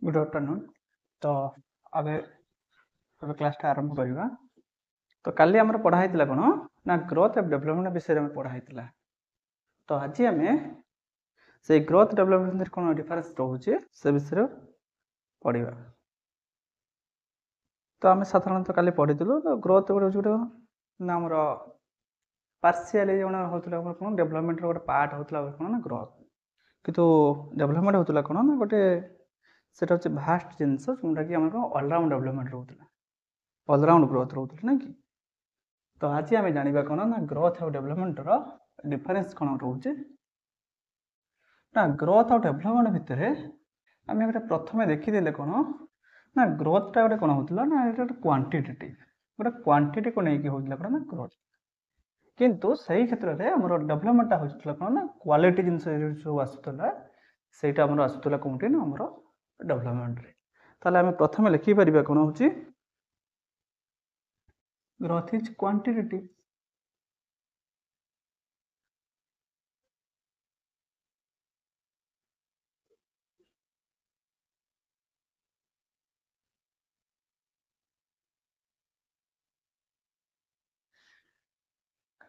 Good afternoon. तो अबे अबे क्लासटा आरंभ करवा। तो काली आमर पढ़ाई कौन ना ग्रोथ एंड डेवलपमेंट विषय में पढ़ाई। तो आज आम से ग्रोथ डेवलपमेंट कौन डिफरेंस रोचे से विषय पढ़ा। तो आम साधारणतः काली पढ़ीलु तो ग्रोथ गोटे ना आमर पार्शियाली जो होता कौन डेवलपमेंट गोटे पार्ट होता कौन ना ग्रोथ किंतु डेवलपमेंट होता कौन ना गोटे से भास्ट जिनस जोटा कि आम ऑलराउंड डेवलपमेंट रोला ऑलराउंड ग्रोथ रोला ना कि। तो आज आम जाना कौन ना ग्रोथ और डेवलपमेंटर डिफरेंस कौन रोचे ना ग्रोथ और डेवलपमेंट भितर आम गोटे प्रथम देखीदे कौन ना ग्रोथटा गोटे कौन होता ना गोटे क्वांटिटेटिव गोटे क्वांटिटी को लेकिन होता कौन ना ग्रोथ किंतु सही क्षेत्र में आम डेवलपमेंटा होता कौन ना क्वालिटी जिन सब आसूला से आसूला कौटी ना आम डेवलपमेंट ताले आम प्रथम लिखिपर कौन हो ग्रोथ इज क्वांटिटेटिव।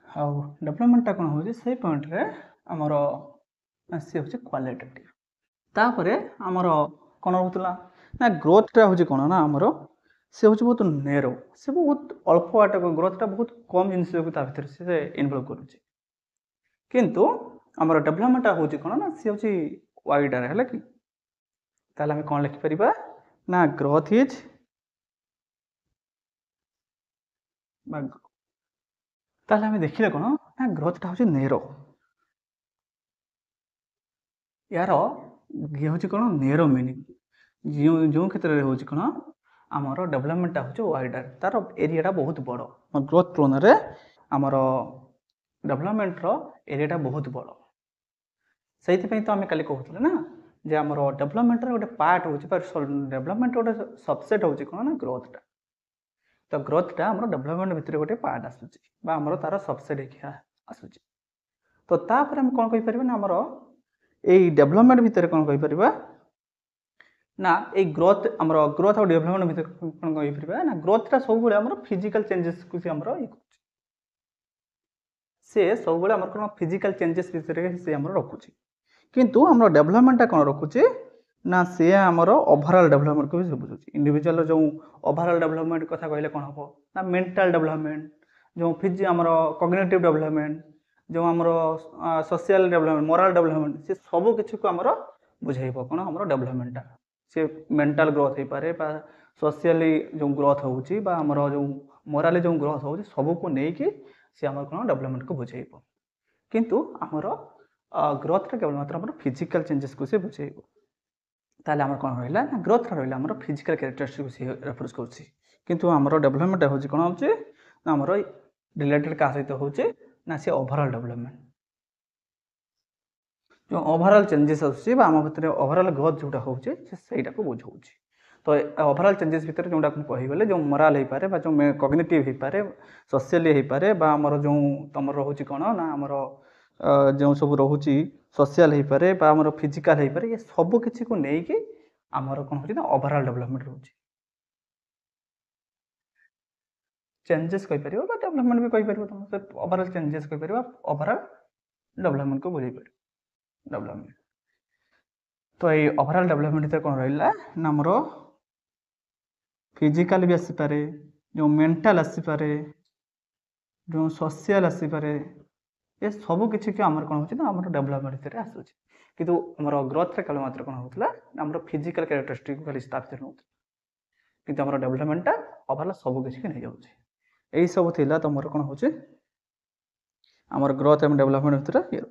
आउ डेवलपमेंटा कौन हो पॉइंट रे आमर सी हूँ क्वालिटेटिव। तापर आमर कौन होता ना ग्रोथटा हूँ कौन ना आमर सी हूँ बहुत नेरो से बहुत अल्प वाट ग्रोथटा बहुत कम जिन भर से इनवल्व करुच्ची किंतु आमर डेवलपमेंटा हूँ कौन ना सी हूँ वाइडर है कि ताल आम कौन लिखिपर ना ग्रोथ इज ताल आम देखिले कौन ना ग्रोथटा हूँ नेरो यार ये हूँ कौन नेरो मीनिंग जो क्षेत्र में हूँ कौन आमर डेवलपमेंटा हूँ वाइडर तार एरियाटा बहुत बड़ ग्रोथ तुलन में आमर डेवलपमेंटर एरियाटा बहुत बड़ से तो आम कल कहते ना जे आम डेवलपमेंटर गोटे पार्ट हो डेवलपमेंट गोटे सबसेट हो कौन ना ग्रोथटा। तो ग्रोथटा आम डेवलपमेंट भितर गोटे पार्ट आसूँ तार सबसेट आसूँ। तो तापर आम कौन कहीपर ना आमर यही डेवलपमेंट भितर कौन कहीपर ना ये ग्रोथ आम ग्रोथ और डेवलपमेंट भितर कौन कहीपर ना ग्रोथटा सब आम फिजिकल चेंजेस को आम ये सी सब आम कौन फिजिकल चेंजेस विषय से आम रखुच्छी किंतु आम डेवलपमेंटा कौन रखुच्छे ना सी आमर ओवरऑल डेवलपमेंट को भी बुझे इंडिविजुअल जो ओवरऑल डेवलपमेंट कथा कहले कौन हम ना मेंटल डेवलपमेंट जो फिज आमर कॉग्निटिव डेवलपमेंट जो आमर सोशल डेवलपमेंट मोरल डेवलपमेंट से सब किसी को आमर बुझेब कौन आमर डेवलपमेंटा से मेंटल ग्रोथ हो पारे सोशली जो ग्रोथ होमर जो मोराली जो ग्रोथ हो सब को लेकिन सी आम कौन डेवलपमेंट को बुझेब किंतु आमर ग्रोथटा केवल मात्र आम फिजिकल चेंजेस को सी बुझेब ताले आम कौन रहा ना ग्रोथ रहा आम फिजिकल कैरेक्टरिस्टिक को रेफरेंस करुच्ची किंतु आमर डेवलपमेंट हूँ कौन हो आमर रिलेटेड क्या सहित हो ना सी ओवरऑल डेवलपमेंट जो ओवरऑल चेंजेस आम भितर ओवरऑल ग्रोथ जोटा होटा को बुझाऊँ। तो ओवरऑल चेंजेस भितर जोटा कहीगले जो मोराल हो पारे जो कॉग्निटिव हो पारे सोशली हो पारे आमर जो तुम रोचे कौन ना आमर जो सब रोचे सोशल हो पारे आमर फिजिकल हो पारे ये सब किसी को लेकिन आमर कौन हो ओवरऑल डेवलपमेंट रोचे चेंजेस कहीपर डेवलपमेंट भी कहीपर तुम से ओवरऑल चेंजेस कहीपर ओवरऑल डेवलपमेंट को बुझे पार डेवलपमेंट। तो ये ओवरऑल डेवलपमेंट भितर कौन रहा ना आमर फिजिकल भी आसीपे जो मेंटल आसीपे जो सोशल आसीपे ये सब किसी के आमर कौन हो आम डेवलपमेंट भितर आसूँ किंतु आमर ग्रोथ केवल मात्र कौन होता आम फिजिकल कैरेक्टरिस्टिक खाली भितर नौ कि आम डेवलपमेंटा ओवरऑल सब किसी नहीं जाऊँगी यही सब थी तुम कौन हो आमर ग्रोथ एंड डेवलपमेंट भितर ये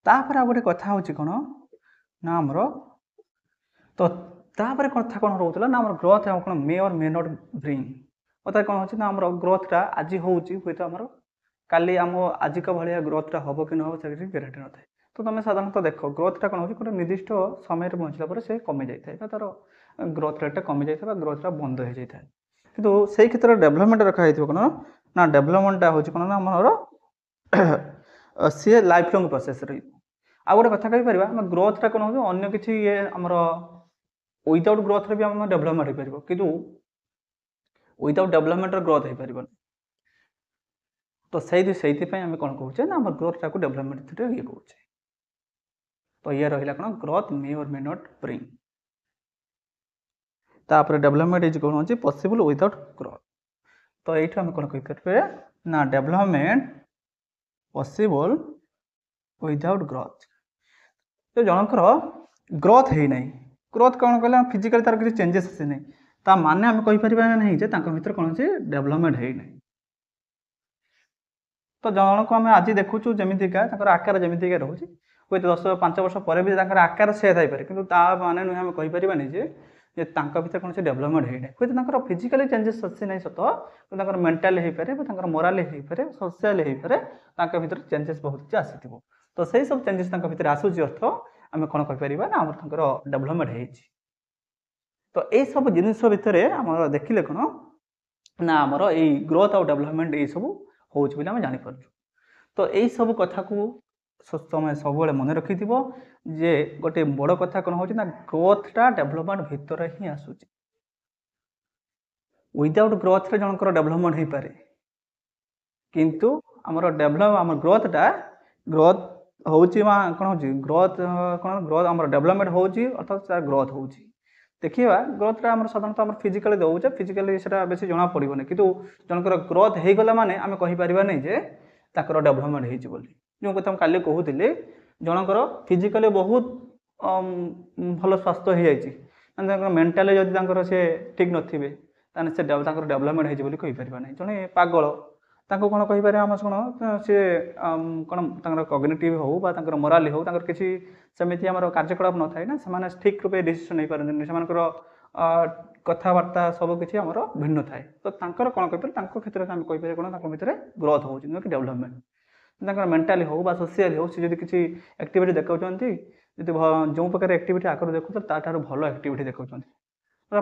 तापर आ गोटे कथा हूँ कौन ना आमर तो तापर कथा कौन रोला ना आम ग्रोथ कौन मे और मे नॉट ब्रिंग अर्थात कौन हो आम ग्रोथटा आज हूँ तो आमर काली आम आजिक भाया ग्रोथटा हम कि ना से ग्यारंटी न था। तो तुम साधारणतः देख ग्रोथटा कौन हो गोटे निर्दिष्ट समय पहुँचला पर से कमी जाए तार ग्रोथ रेटा कमी जाए ग्रोथटा बंद हो जाए कि से क्षेत्र में डेवलपमेंट रखाई कौन ना डेवलपमेंटा हूँ कौन ना आमर सी लाइफ लंग प्रोसेस रही आ गोटे कथा कही परिबा हम ग्रोथ टा कोन हो अन्य किछि ये हमर विदाउट ग्रोथ रे भी हम डेवलपमेंट हो परिबो किंतु विदाउट डेवलपमेंट रे ग्रोथ हो परिबो तो से आम कौन कहे ना ग्रोथ टाक डेवलपमेंट ये कहे तो ये रहा कौन ग्रोथ मे और मे नॉट ब्रिंग तापर डेवलपमेंट इज कौन हो पॉसिबल विदाउट ग्रोथ तो ये आम कौन कही ना डेवलपमेंट पॉसिबल विदाउट ग्रोथ तो जनकर ग्रोथ है ना ग्रोथ कौन कहला फिजिकल तार किसी चेंजेस आसी ना ता माने आम कहीपर ना भर कौन डेवलपमेंट है ना तो जन को आम आज देखुचु जमीका आकार जमीका रोचे हुए 10-5 वर्ष पर भी आकार से थी कि माने नुहे आम कहीपर जे भर कौन डेवलपमेंट है ना हुए फिजिकली चेंजेस अच्छी ना सत कि मेंटाली हो पारे मोराली हो पारे सोशियाली हो पारे भर चेंजेस बहुत किसी आसी तो सही सब चेंजेस भर आसूस अर्थ आम कौन कहीपर ना डेवलपमेंट है तो यही सब जिनस भितर आम देखिले कौन ना आमर यही ग्रोथ और डेवलपमेंट ये सब हो जापर तो यही सब कथा को तुम सब मन रखि जे गोटे बड़ कथा कौन हो ग्रोथटा डेवलपमेंट भितर ही आसूची विदाउट ग्रोथ रे जनकर डेवलपमेंट हो पारे किंतु आमर डेवलप आम ग्रोथटा ग्रोथ होची कौन हो ग्रोथ कौन ग्रोथ आम डेवलपमेंट हो अर्थात ग्रोथ हो देखिए ग्रोथटा आम साधारणतः आम फिजिकाली दौचे फिजिकाली से बेसी जना पड़ोनी कि जनकर ग्रोथ हो गला माने आम कहीपर नहीं जे डेवलपमेंट हो जो कथा काली कहूली जनकर फिजिकाली बहुत भल स्वास्थ्य हो जाए मेंटाली जदि से ठीक नथिबे ताने से डेवलपमेंट हो कहीपर नहीं जड़े पागल कौन कहीपर आम कौन सी कौन कग्निटिव हो मोराली हो किसी सेमती आम कार्यकलाप न थाए ना से ठीक रूप डिसीजन नहीं पारती से कथबार्ता सब किसी आम भिन्न थाए तो कौन कहीपर क्षेत्र में आम कहीपर कौन भर ग्रोथ हो कि मेंटाली हो सोशियाली हो सी किसी एक्टिविटी देखा जो प्रकार एक्टिविटी आगे देखो तार भल एक्टिविटी देखा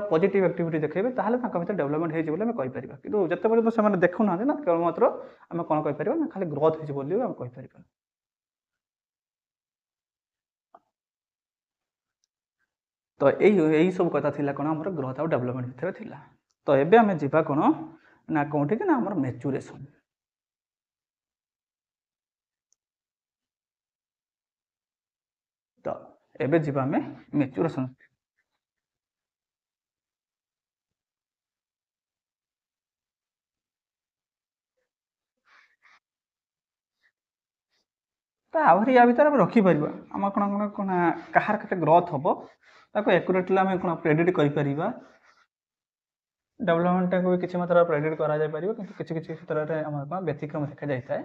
पॉजिटिव एक्टिविटी देखेबे ताहले भर डेवलपमेंट हो कहीपर कि जिते पर्यटन से देखुना ना केवल मात्र आम कौन कहीपर ना खाली ग्रोथ हो कहीपर तो यही सब कथा थिला कौन आम ग्रोथ और डेवलपमेंट भितर थिला तो एबे आम जीवा कौन ना कौटी कि ना आम मैच्योरेशन तो एबे जीवा आम मैच्योरेशन तो आहरी या भर रखिपर आम कौन कौन कहार के ग्रोथ हम ताको एक्यूरेटली आम कौन प्रेडिक्ट कर डेवलपमेंट को भी किसी मात्रा प्रेडिक्ट करा जाय परिबो किंतु किसी किसी क्षेत्र में आम कौन व्यतिक्रम देखा जाए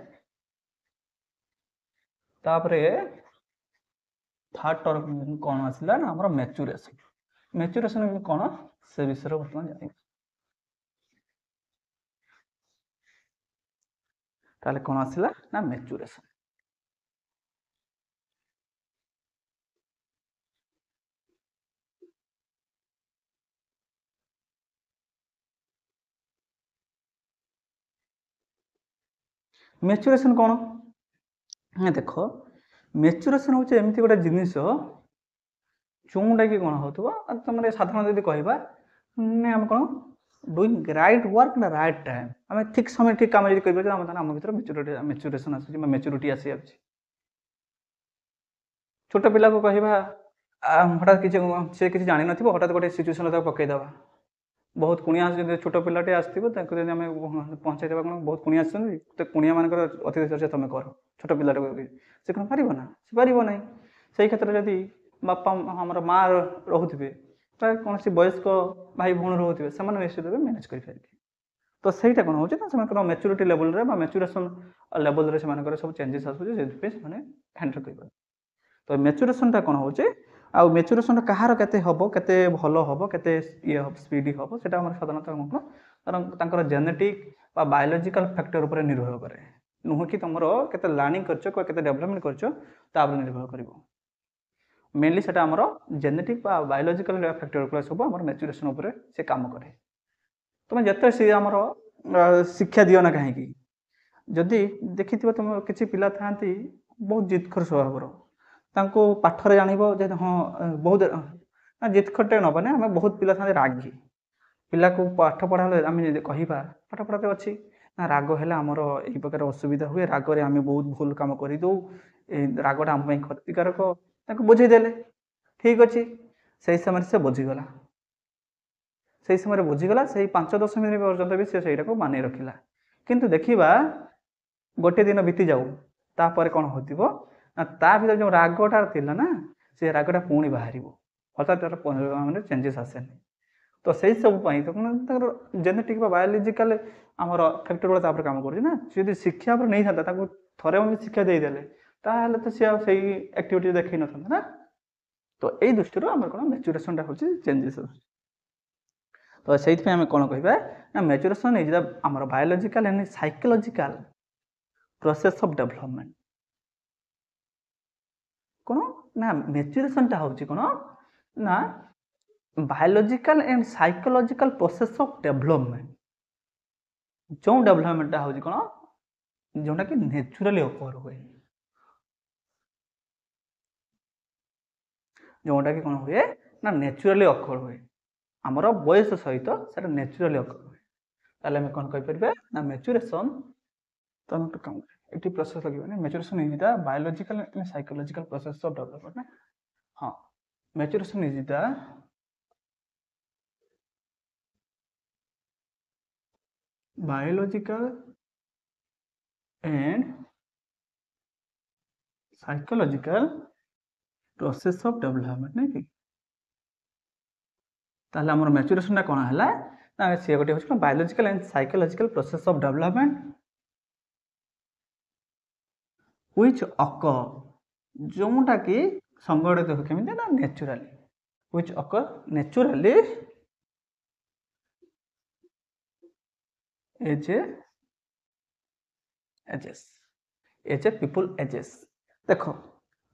तापरे थर्ड टर्म कौन आसला ना आम मैच्योरेशन मैच्योरेशन कौन से विषय बर्तमान जान ताले कौन आसला ना मैच्योरेशन मैच्योरेशन कौन हाँ देख मैच्योरेशन हूँ एमती गोटे जिनिस जोटा कि कौन हो तुम साधारण जब कहवा आम कौन डूइंग राइट वर्क ना राइट टाइम आम ठीक समय ठीक कम जब करें आम भर मैच्योरेशन आस मैच्योरिटी आसी जाए छोट पिला को कहवा हठात किसी से किसी जान न हठात गोटे सिचुएसन पकईदे बहुत कुणिया छोट पिलाटे आसो आम पहुँचाई देवा कौन बहुत कुणिया तो कुणिया मान अतिथि चर्चा तुम कर छोट पिलाटे से कौन पार ना से पार ना से क्षेत्र में जदि बापा आम माँ रोथे कौन सी वयस्क भाई भौणी रोथे से निश्चित भाव मैनेज करें तो सहीटा कौन हो मैच्योरिटी लेवल मैच्योरेशन लेवल सब चेंजेस आसूँ हैंडल कर तो मैच्योरेशनटा कौन हो मैच्योरेशन कहार के हम के भल हम के ये स्पीड हम से साधारणतः कौन जेनेटिक बायोलॉजिकल फैक्टर उपर निर्भर करे नुह कि तुम के लर्निंग कर डेवलपमेंट कर निर्भर कर मेनली से जेनेटिक बायोलॉजिकल फैक्टर सब आम मैच्योरेशन से काम करे तुम जिते सी आमर शिक्षा दियो ना कहीं जदि देखिथिबो तुम किछि पिला थांती बहुत जिदखोर स्वभावर तांको पाठरे जानिबो जे हाँ बहुत जिदखोरटे नबने आम बहुत पिला थांती रागी पिला को पाठ पढ़ा आम कहवा पाठ पढ़ाते अच्छी ना राग है आमर यही प्रकार असुविधा हुए रागरे आम बहुत भूल कम करदे रागटा आम क्षतिकारक बुझेदेले ठीक अच्छे से समय से बुझीगला से समय बुझीगला से 5-10 मिनट पर्यटन भी से मानि रखिला किंतु देखा गोटे दिन बीती जाऊ तापर कौन हो ता भर जो रागटा थी ना से रागटा पुणी बाहर अर्थात तार मैंने चेंजेस आसेनि तो से सब तो जेनेटिक बायोलोजिकल आमर फैक्टर गुड़ा काम कर शिक्षा पर नहीं था थरे शिक्षा देदेले तो सी से एक्टिविटी देखी न था ना तो यही दृष्टि आम कौन मैच्यूरेशन हूँ चेंजेस तो से आम कौन कह ना मैच्यूरेशन इज द आमर biological and psychological process of development कौन ना मैच्यूरेशन टा हूँ कौन ना biological and psychological process of development जो डेवलपमेंट हूँ कौन जोटा कि नेचुरली ओकर हुए जोटा कि कौन हुए ना नेचुरली अकर हुए आमर बयस सहित से नेचुरली अकर हुए ताले आम कौन कहीपर ना मैच्यूरेशन तो कम ये प्रोसेस लगे maturation is the biological and psychological process of development ना हाँ maturation is the biological and psychological process of development नहीं कि ताहले हमर मैच्यूरेशन कौन है ना सी गोटे हूँ biological and psychological process of development which occur जोटा कि संगठित हो केमी ना naturally which occur naturally as a people ages देख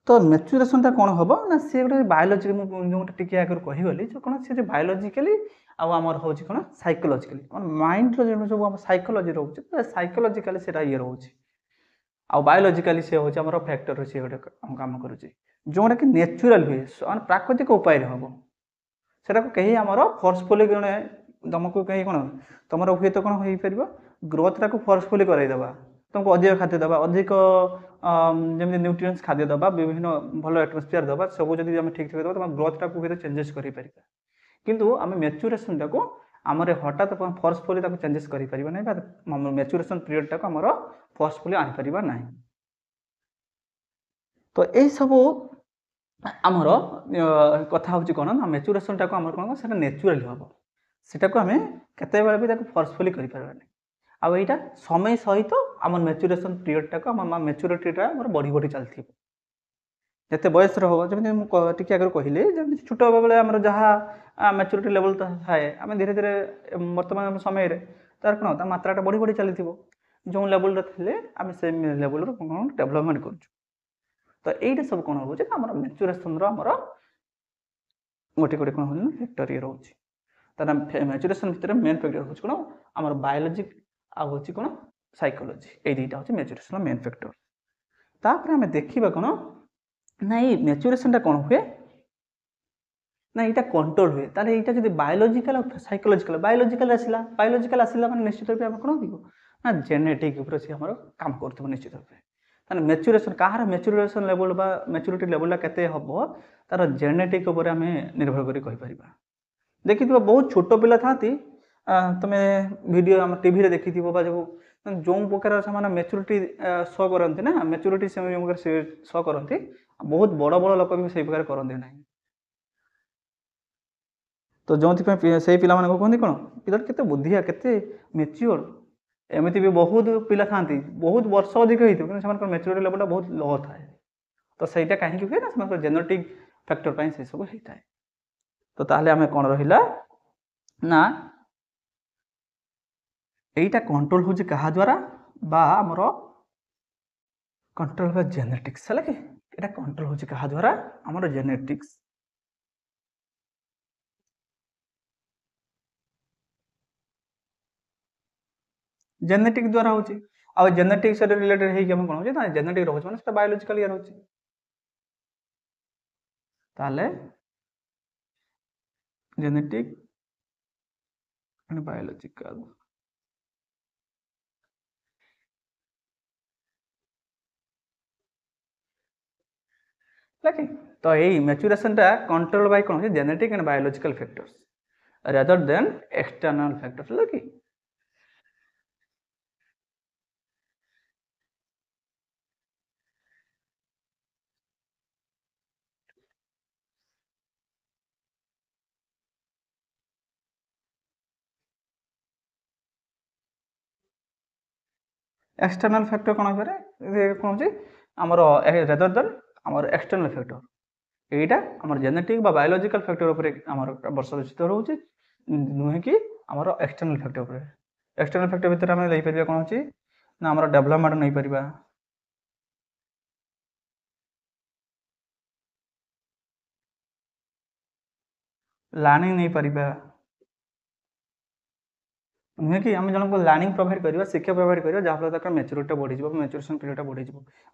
तो मैच्यूरेशन टा कौन हम ना सी गोटे बायोलोजी जो टी आगे कहीगली कौन सी बायोलोजिकली आमर हूँ कौन साइकोलॉजिकली माइंड जो आम साइकोलॉजी रोचे साइकोलॉजिकली से ये रोचे आ बायोलोजिकली सी हूँ आम फैक्टर सी गोटे कम करुचे जोटा कि नेचुराल हुए प्राकृतिक उपाय हम से कहीं आमर फोर्सफुली जड़े तुमको कहीं कौन तुम हुए तो कौन हो पार ग्रोथ टाक फोर्सफुली करदेवा तुमको अधिक खाद्य दबा अधिक जमी न्यूट्रिएंट्स खाद्य दबा विभिन्न भल एटमोस्फियर दबा सब जब आम ठीक ठीक दबा तुम ग्रोथ टाक हुए चेंजेस कर किंतु आम मैच्यूरेशन टाक आमर हठात फोर्सफुली चेंजेस कर मैच्यूरेशन पीरियड टाक आमर फोर्सफुली आनीपर ना तो यही सब आमर कथा हूँ कौन ना मैच्यूरेशन टाक आम कौन से नेचुराली हम सेटा को आम केते भी फोर्सफुली कर आईटा समय सहित आम मैच्यूरेशन पीरियड टाक आम मैच्यूरिटीटा बढ़ी बढ़ी चलती जिते बयस हम जमी टी आगे कहली जमी छोट बेले आम जहाँ मैच्यूरिटी लेवल थाए आम धीरे धीरे बर्तमान समय तार कौन मात्राटा बढ़ी बढ़ी चली जो लेवल थे आम से लेवल कौन डेवलपमेंट कर तो यहीटा सब कौन रोचे आम मैच्यूरेशन आमर गोटे गोटे कौन हो फैक्टर ये रोचे तार मैच्यूरेशन भितर मेन फैक्टर हूँ कौन आम बायोलोजी आउ कौन साइकोलॉजी ये दुईटा हूँ मैच्यूरेशन मेन फैक्टर तापर आम देखा कौन ना ये मैच्यूरेशन कौन हुए ना यहाँ कंट्रोल हुए ताले यहाँ जब बायोलोजिकल साइकोलॉजिकल बायोलोजिकल आसला मैंने निश्चित रूप कौन हो ना जेनेटिक सी आम कम कर निश्चित रूप मैच्यूरेशन कहार मैच्यूरेशन लेवल बा मैच्यूरिटी लेवल केते हम तार जेनेटिक आम निर्भर कर देखी बहुत छोट पिला था तुम वीडियो आम टीवी देखी जो प्रकार से मैच्यूरिटी शो करती ना मैच्यूरिटी से शो करती बहुत बड़ बड़ लोक भी से प्रकार करते ना तो जो से पिला कहते कौन पिला के बुद्धिया के मैच्योर एमती भी बहुत पिला था बहुत वर्ष अधिक होती मैच्यूरिटी लेवल बहुत लो थाए तो सहीटा कहीं हुए ना जेनेटिक फैक्टर पर से सब होता है तो ताहले आम कौन रहा ना यहीटा कंट्रोल हूँ क्या द्वारा बा आमर कंट्रोल जेनेटिक्स है कि यहाँ कंट्रोल हूँ क्या द्वारा आमर जेनेटिक्स जेनेटिक द्वारा हूँ ଆଉ ଜେନେଟିକ୍ ସହିତ ରିଲେଟେଡ୍ ହେଇକି ଆମେ କ'ଣ ହେଉଛି ନା ଜେନେଟିକ୍ ରହୁଛି ମାନେ ସେଟା ବାୟୋଲୋଜିକାଲ ଇଏ ରହୁଛି। ତାହେଲେ ଜେନେଟିକ୍ ଆଣ୍ଡ ବାୟୋଲୋଜିକାଲ ହେଲା କି। ତ ଏଇ ମ୍ୟାଚୁରେସନଟା କଣ୍ଟ୍ରୋଲ ବାଇ କ'ଣ ହେଉଛି genetic and biological factors rather than external factors ହେଲା କି। एक्सटर्नाल फैक्टर कौन हो कौन हो आमर रेदर देन आमर एक्सटर्नाल फैक्टर एटा आमर जेनेटिक बा बायोलॉजिकल फैक्टर ऊपर आमर बर्षित रोचे नुहे कि आमर एक्सटर्नाल फैक्टर ऊपर एक्सटर्नाल फैक्टर भितर आम नहीं पार कौन अच्छी ना आमर डेवलपमेंट नहीं पार लर्निंग नहीं पार नुहे कि आम जनक लर्निंग प्रोवाइड करवा शिक्षा प्रोवाइड करवा जहाँफल तक मैच्योरिटी बढ़ी मैच्योरेसन पीरियड बढ़ी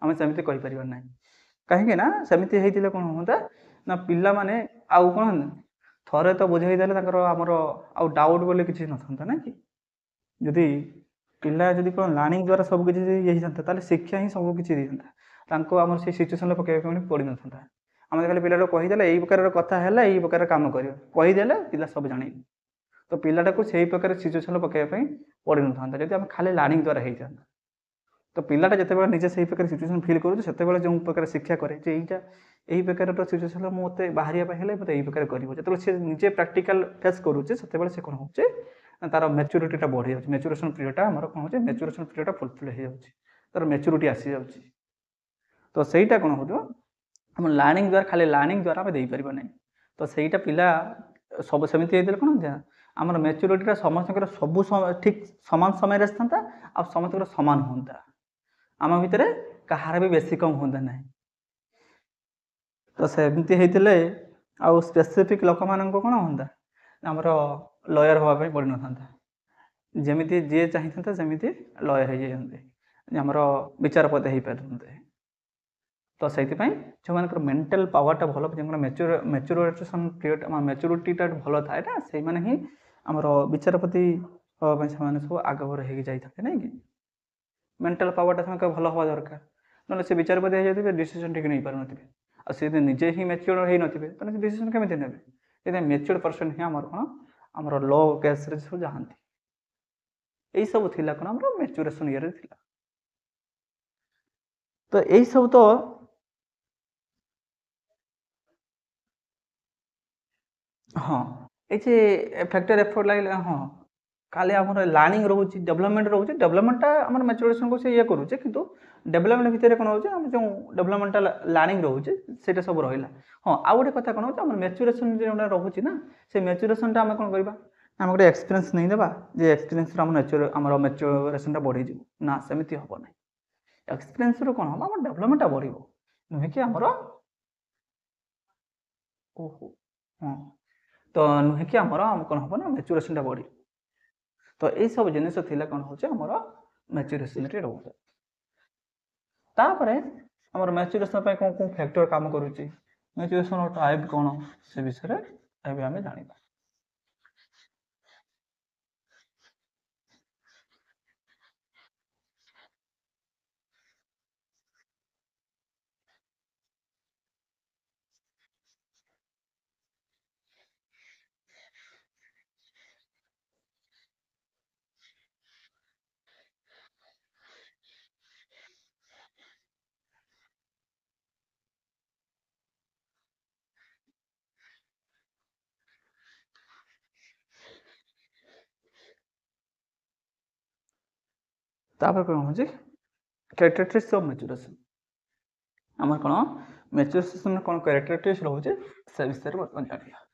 आम सेमती कहीपर ना कहीं ना सेमती होते कौन हाँ ना पिला माने आउ कौन थरे तो बुझे देले आमर आउ डाउट बोले किसी न ना कि जदि पिला जदि कौन लर्निंग द्वारा सब किसी ये होता शिक्षा ही सब किसी देता आम से सिचुएसन पकड़ पड़ ना आम खाली पिला कहीदे यही प्रकार कथा है यही प्रकार कम कर कहीदे पिला सब जान तो पिलाटा को सही प्रकार सिचुएसन पकड़ापी पड़ ना जब आम खाली लर्निंग द्वारा होता तो पिलाटा जिते निजे से प्रकार सिचुएसन फिल करूँ से जो प्रकार शिक्षा करे यहीटा यही प्रकार सिचुएसन मत बाहर मत यही प्रकार कर निजे प्राक्टिकल फेस करुचे से कौन हो तार मैच्योरिटीटा बढ़ी जाए मैच्योरेसन पीरियडटा आम कौन हो मैच्योरेसन पीरियडटा फुलफिल हो तार मैच्योरिटी आसी जा तो सहीटा कौन हो लर्निंग द्वारा खाली लर्निंग द्वारा आम देपर ना तो सहीटा पिला सब सेमती कौन आमर मैच्योरिटीटा समस्त सब ठीक सामान समय था आ समस्त सामान हाँ आम भितर कहार भी बेसी कम हाँ ना तो सेमती होते आउ स्पेसिफिक लोक मान कौन हाँ आमर लयर हाँपाई पड़ ना जमी जी चाहिए सेमती लयर हो जाते आमर विचारपति हो पारते तो से जो मान मेंटल पावरटा भल जो मैच्योरेसन पीरियड मैच्योरिटीटा भल थाए ना से ही आमर विचारपति हाँपाई से सब आगभर हो जाते ना कि मेंटल पावरटा से भल हवा दरकार ना से विचारपति हो जाते डिसीजन ठीक नहीं पार आ सी निजे ही मैच्योर हो नथिबे तो डिसीजन केमिति नेबे ये मैच्योर पर्सन ही आमर कौन आमर लॉ केस रे सब जाहांती यही सब थिला कौन आमर मैच्योरेसन ईयर थिला तो यही सब तो हाँ ये फैक्टर एफर्ट लगे हाँ खाली आमर लर्निंग रोचे डेवलपमेंट रोचे डेवलपमेंटा आम मैच्योरेसन को से ये करुचे किंतु डेवलपमेंट भितर कौन हो जो डेवलपमेंटा लर्निंग रोचे से सब रहा हाँ आउ गोटे कथा कौन हो मैच्योरेसन जो रोचे ना से मैच्योरेसनटा आम कौन करवा आम गोटे एक्सपीरियंस नहीं देवा जे एक्सपीरियंस आम मैच्योरेसनटा बढ़ी ना सेमती हम ना एक्सपीरियंस कौन हम आम डेवलपमेंटा बढ़ नुहे कि आमर ओहो हाँ तो नुहे कि आमर कौन हम ना मैच्योरेसनटा बढ़ी तो यही सब जिनस कौन हो मैच्योरेसन रोचे तापर आमर मैच्योरेसन कौन कौन फैक्टर काम करुच्ची मैच्योरेसन टाइप कौन से विषय में आम जाना तापर कौन हो कैरेक्टरिस्टिक्स ऑफ मैच्योरेशन आम कौन मैच्योरेशन कौन कैरेक्टरिस्टिक्स रोचे से विषय में बर्तमान जाना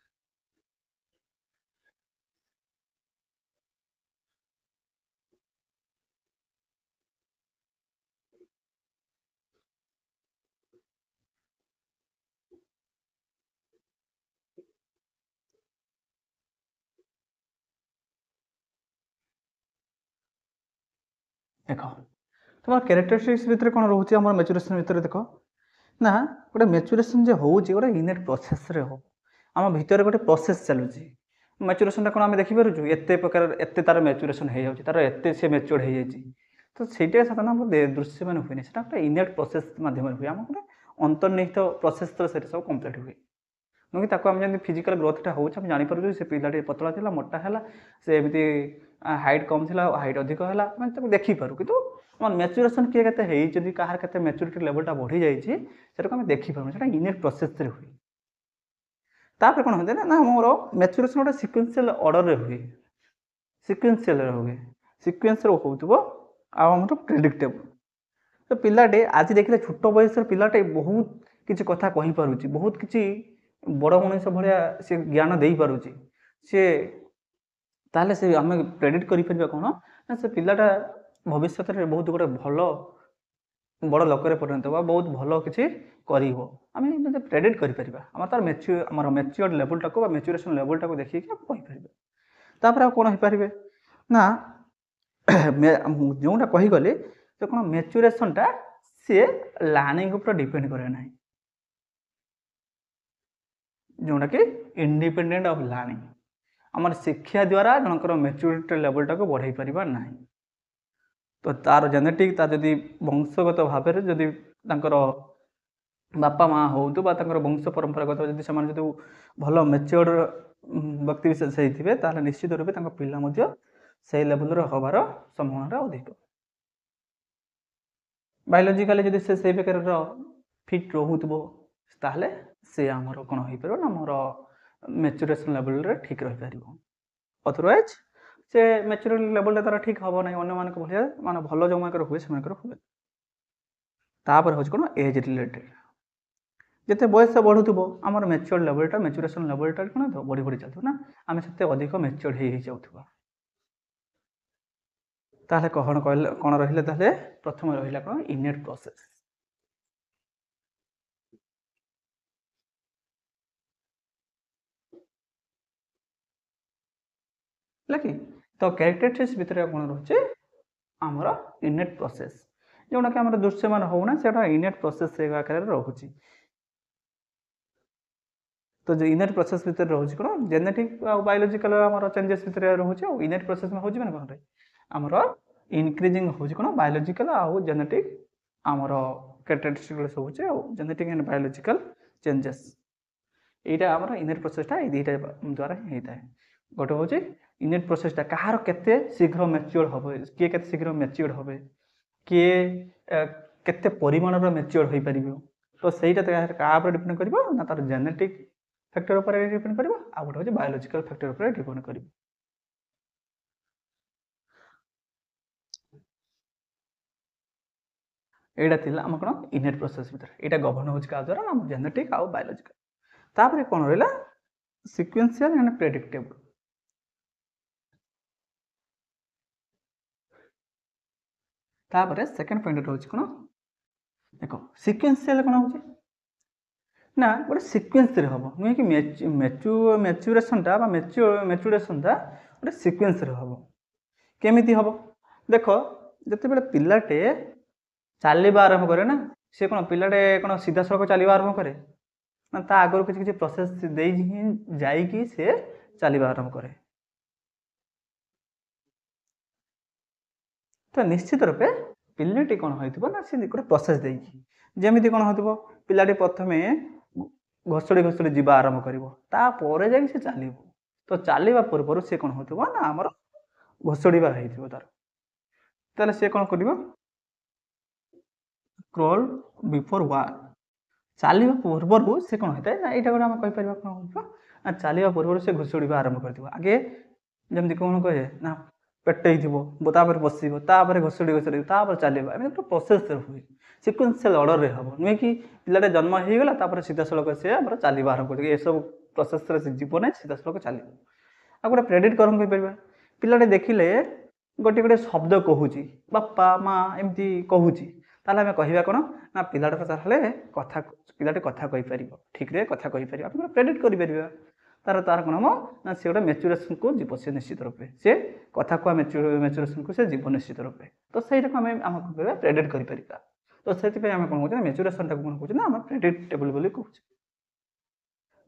देख तुम कैरेक्टरिस्टिक्स भितर कौन रोचे आम मैच्योरेसन भितर देख ना गोटे मैच्योरेसन जो हो गोटे इनेट प्रोसेस रे हो आम भितर गोटे प्रोसेस चलुची मैच्योरेसन कौन आम देखिपुर एत प्रकार एत तार मैच्योरेसन हो जाए तार एत से मैच्योर हो जाए तो सहीटा साधारण दृश्य मान हुए गोटे इनेट प्रोसेस मध्यम हुए आम गोटे अंतर्निहित प्रोसेस से सब कम्प्लीट हुए नुक ताको आम जब फिजिकल ग्रोथटा हो जापर से पिलाटी पतला था मोटा है से एमती हाइट कम थी हाइट अधिक है देखिपार कि मैच्योरेसन किए के कहार के मैच्योरिटी लेवलटा बढ़ी जाए आम देखिपार इनेट प्रोसेस हुए तापर कौन होते ना मोर मैच्योरेसन गोटे सिक्वेन्शियल ऑर्डर हुए सिक्वेन्शियल हुए सिक्वेन्स हो आम प्रेडिक्टेबल तो पिलाटे आज देखिए छोट बयस पिलाटे बहुत किसी कथा कहीपर बहुत किसी बड़ मनीष भाया सी ज्ञान दे पारुची सी ताले से आम प्रेडिक्ट कर कौन ना से पिलाटा भविष्य में बहुत गोटे भल बड़ लोकर परिणत हो बहुत भल किसी आम प्रेडिक्ट कर तार मैच्योर लेवलटा को मैच्योरेसन लेवलटा को देखिए कहीपर कौन हो पारे ना जोटा कहीगली तो कौन मैच्योरेसनटा सी लर्निंग उपर डिपेंड करे ना जोटा कि इंडिपेंडेंट ऑफ लर्निंग आम शिक्षा द्वारा जनकर मैच्योरिटी लेवलटा को बढ़ाई पार ना तो तार जेनेटिक तार जदि वंशगत भाव में जदि बापा माँ हो तो वंश परंपरागत जदि से भल मैच्योर व्यक्ति विशेष होते हैं निश्चित रूपे पिला से लेवल हबार संभावना अधिक बायोलॉजिकली जदि से प्रकार फिट रोथबो ताहले से आमर कौन हो पार ना मोर मैच्योरेसन लेवल ठीक रही पार अदरवाइज से मैच्योरिटी लेवल तार ठीक हम ना अन्य मान भाया मान भल जो मान हुए से हुए तापर हूँ कौन एज रिलेटेड जिते बयस बढ़ुव आमर मैच्योर लेवलटा मैच्योरेसन लेवलटा कौन बढ़ी बढ़ी चलता ना आम से अधिक मैच्योर हो जाऊँ ताहले कौन कहले कौन रही प्रथम रहा कौन इनेट प्रोसेस कि तो कैरेक्टरिस्टिक्स भितर कौन रोचे आमर इनेट प्रोसेस जोटा कि आम दृश्यमान होना से इनेट प्रोसेस आकार रोचे तो जो इनेट प्रोसेस भितर रोचे कौन जेनेटिक बायोलॉजिकल आम चेंजेस भितर रोचे इनेट प्रोसेस में होने कौन आमर इनक्रीजिंग हो कौन बायोलॉजिकल आउ जेनेटिक आमर कैरेक्टरिस्टिक्स होचे जेनेटिक एंड बायोलॉजिकल चेंजेस यहाँ आमर इनेट प्रोसेसटा ये द्वारा ही होता है गोटे हूँ इनेट प्रोसेसटा कहार केते शीघ्र मैच्योर हम किए केते शीघ्र मैच्योर हम किए केते परिमाण मैच्योर हो पार तो सहीटा क्या डिपेंड कर ना तार जेनेटिक फैक्टर उपर डिपेंड कर आ गोटे हूँ बायोलॉजिकल फैक्टर उपर डिपेंड कर एटा थिला आम कौन इनेट प्रोसेस भितर यहाँ गवर्न हो द्वारा आम जेनेटिक आउ बायोलॉजिकल तापर कौन रहा सिक्वेन्शियल एंड प्रेडिक्टेबल तापर सेकेंड पॉइंट रोच कौन देख सिक्वेन्शियल कौन हो ना गोटे सिक्वेन्स हम नुहे कि मैच्योरेसनटा मैच्योरेसनटा गोटे सिक्वेन्स हम केमी हम देख जिते बड़े पिलाटे चलवा आरंभ करे ना सी कौन पिलाटे कौन सीधा सड़क चलवा आरंभ करे ना ता आगर किसी किसी प्रोसेस दे जाइकी से चलवा आरंभ करे तो निश्चित रूपे पिलाटी कौन हो ना सी गोटे प्रोसेस देकी जमी कौन हो पिलाटी प्रथम घसड़ी घसड़ी जीवा आरंभ कर से चलो तो चलवा पूर्व सी कौन हो ना आमर घसड़वा तार ताले सी कौन कर क्रॉल बिफोर वॉक चलवा पूर्व से कौन होता है ना यहाँ गोटे आम कहीपर कौन हो चलवा पूर्व से घुषुड़ा आरंभ कर आगे जमी कौन कहे ना पेटे थोपर बस घुषुड़ी घुषुड़ी चलवा एम प्रोसेस हुए सिक्वेन्शियल ऑर्डर हम नुहे कि पिलाटे जन्म हो गला सीधा सड़क से चलवा आरंभ कर सब प्रोसेस जीव ना सीधा सड़क चलो आ गोटे प्रेडिक्ट कौन कहीपर पिलाटे देखिले गोटे गोटे शब्द कहूँ बापा माँ एमती कहूँ ताले आम कह कौन ना पिलाटा ताले कथा पिलाटे कथा कहीपर ठीक रे कथा कहीपर आप प्रेडिक्ट कर तार तार कौन हम ना सी गोटे मैच्यूरेसन को जीव सी निश्चित रूपे सी कथा कुआ मैच्यूरेसन को सी जीव निश्चित रूपे तो सही आम प्रेडिक्ट कर तो से आम कौन कौन मैच्यूरेसन टाक कौन कौन आम प्रेडिक्टेबल बोली कहूँ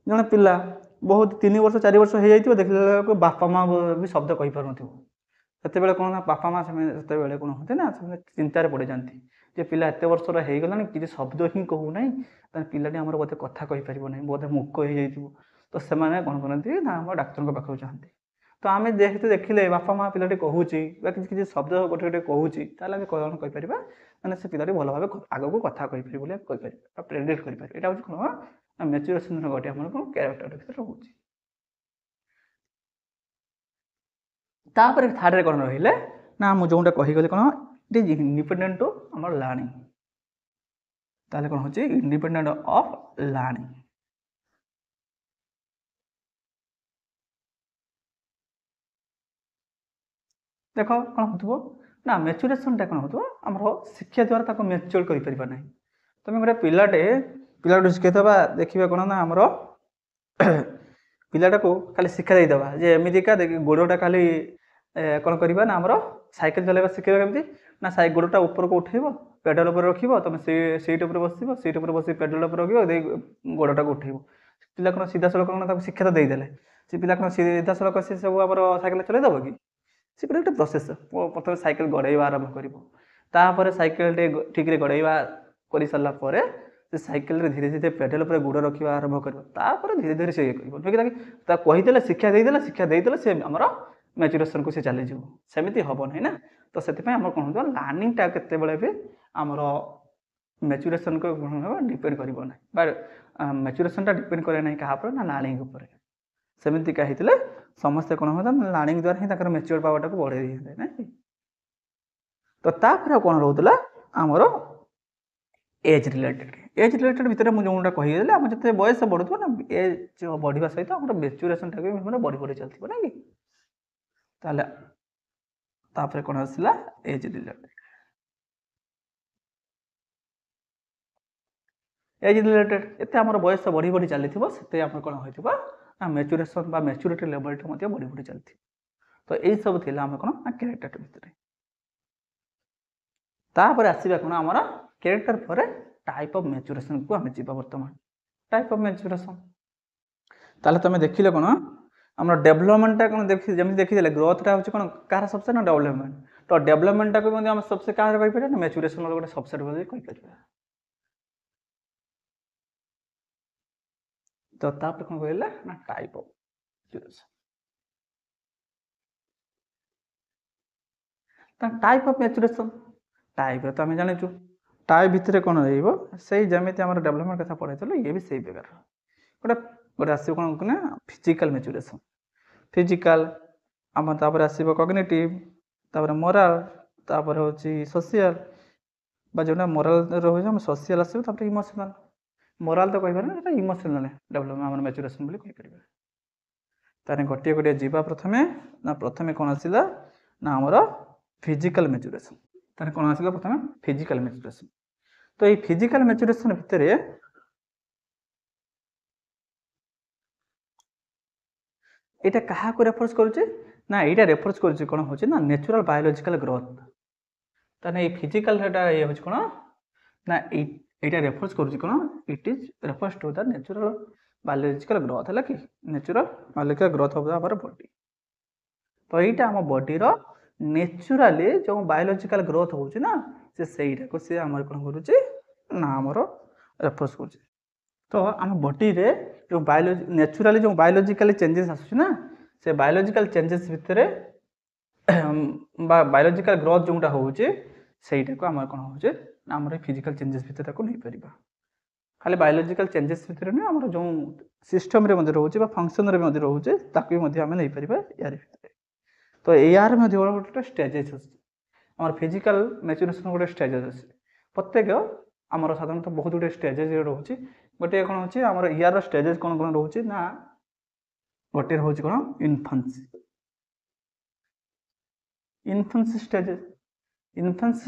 जड़े पिला बहुत 3 वर्ष 4 वर्ष हो जाइए देखला बापा माँ भी शब्द कही पार से कौन ना बापा माँ से कौन होते ना चिंतार पड़ जाती जे पिला एत वर्षर हो गलानी किसी शब्द ही कहूना पिलाटी आम बोधे कथा कहीपर ना बोधे मूक हो जाइए तो से कौन करती ना आम डाक्तर पाखक चाहती तो आम जेहेतु देखिले बापा माँ पिलाटी कहूँ किसी शब्द गोटे गोटे कहूँ कौन कहीपर मैंने से पिलाटी भल भाव आग को कथा कहीपर बोली कहीपर प्रेडिक्ट कर यहाँ हूँ कौन मैच्यूरेसन गोटे आम कौन क्यारेक्टर रोचे तापर थर्ड कौन रही ना मुझे जोटा कहीगली कौन इट इज इंडिपेंडेंट टू आम लर्निंग ताले कौन होची इंडिपेंडेंट ऑफ लर्निंग देख कौन हो ना मैच्यूरेसन कौन हो आम शिक्षा द्वारा मैच्योर कर ना तुम गोटे पिलाटे शिखेबा देखिए कौन ना आमर पिलाटा को खाली शिक्षा देदेबा जे एमतीका गोड़टा खाली कौन करवा ना आमर साइकेल चलाइबा शिखेबा केमती ना गोड़टा ऊपर को उठेब पेडल उपर रख तुम सीट उपर बस सीट उपर बस पेडल उपर रख गोड़टा को उठेब पिला कौन सीधा सड़क कौन शिक्षा तो देदेले से पिला कौन सीधा सड़क से सब आम साइकेल चलैदेव कि से पूरा गोटे प्रोसेस प्रथम साइकेल गड़ेवा आरंभ कर साइकेल ठीक गड़ेवा कर सारापर से साइकेल धीरे धीरे पेडल पर गोड़ रखा आरंभ कर धीरे धीरे से कहीदे शिक्षा देदेले से आम मैच्यूरेसन को सी चली सेमती हम ना ना तो से कौन हो लर्निंग टा केत भी आमर मैच्यूरेसन को डिपेंड करना मैच्यूरेसन टा डिपेंड करे ना क्या ना लर्निंग उपर सेमती कही समस्ते कौन होता लर्निंग द्वारा ही मैच्योर पावर को बढ़े दिए ना तो तापर कौन रोला आमर एज रिलेटेड भितर मुझे जोटा कहीदेली आम जो बयस बढ़ुव ना एज बढ़ा सहित आम मैच्यूरेसन टा भी बढ़ी बढ़ी चलती ना कि तापर कौन आसला एज रिलेटेड एत आम बयस बढ़ी बढ़ी चली से आम कौन हो मैच्यूरेसन बा मैच्यूरिटी लेवल बढ़ी बढ़ी चलती तो यही सब थी आम कौन ना क्यारेक्टर भितर तापर आसवा कौन आमर क्यारेक्टर पर टाइप ऑफ मैच्यूरेशन को आम जीवा बर्तमान टाइप ऑफ मैच्यूरेशन ताले तुम देखिले कौन आम डेवलपमेंट कौन जमी देखी ग्रोथटा हूँ कौन कह सबसेट ना डेवलपमेंट तो डेवलपमेंट को आम सबसे क्या कहीपर ना मैच्यूरेशन गोटे सबसेट बोली कहीपर तो तापर कौन कहला ना type of maturation type of maturation type तो आम जाचु टाइप भितर कौन रही जमी आम डेवलपमेंट कथा पढ़ाई ये भी सही प्रकार गोटे गोटे आस कौन ना फिजिकल मैच्यूरेशन फिजिकल आम तापर आसो कग्निटिव तापर मोराल तापर हूँ सोशियल जोटा मोराल रही आम सोशियल आसो तापर इमोशनल मोराल तो कहीपर ना इमोशनल डेवलपमेंट आम मैच्यूरेशन बोली कहीपर तार गोटे गोटे जीवा प्रथमे कौन आसला ना आमर फिजिकल मैच्यूरेशन तार कौन आसला प्रथम फिजिकल मैच्यूरेशन तो ये फिजिकल मैच्यूरेशन भितर यहाँ क्या रेफरेंस करुचे ना यहाँ रेफरेंस करुचे कौन हो ना नेचुरल बायोलॉजिकल ग्रोथ ताने ये फिजिकल ये हूँ कौन ना यहाँ रेफरेंस करुचे कौन it is reference to the natural biological growth है कि natural biological growth of our body तो यहाँ आम बॉडी नेचुराली जो बायोलॉजिकल ग्रोथ होची ना से को सी आम कौन करुचे ना आमर रेफरेंस करुचे तो आम बॉडी रे जो नेचुराली जो बायोलॉजिकल चेंजेस आसुची ना से बायोलॉजिकल चेंजेस भितर बायोलॉजिकल ग्रोथ जोटा होचे सेटा को आम कौन होचे आम फिजिकल चेंजेस भितर नहीं पार खाली बायोलॉजिकल चेंजेस भितर नहीं आम जो सिस्टम रे रोचे फंक्शन रे रोचे ताकू आम नहीं पार यार भितर तो यार गोटे स्टेजेस आम फिजिकल मैच्यूरेशन गोटे स्टेजेस अच्छे प्रत्येक आमर साधारणतः बहुत गुटे स्टेजेस रोचे गोटे कौन होची आमर यार स्टेजेस कौन कौन रोचे ना गोटे रोचे कौन इन्फेंसी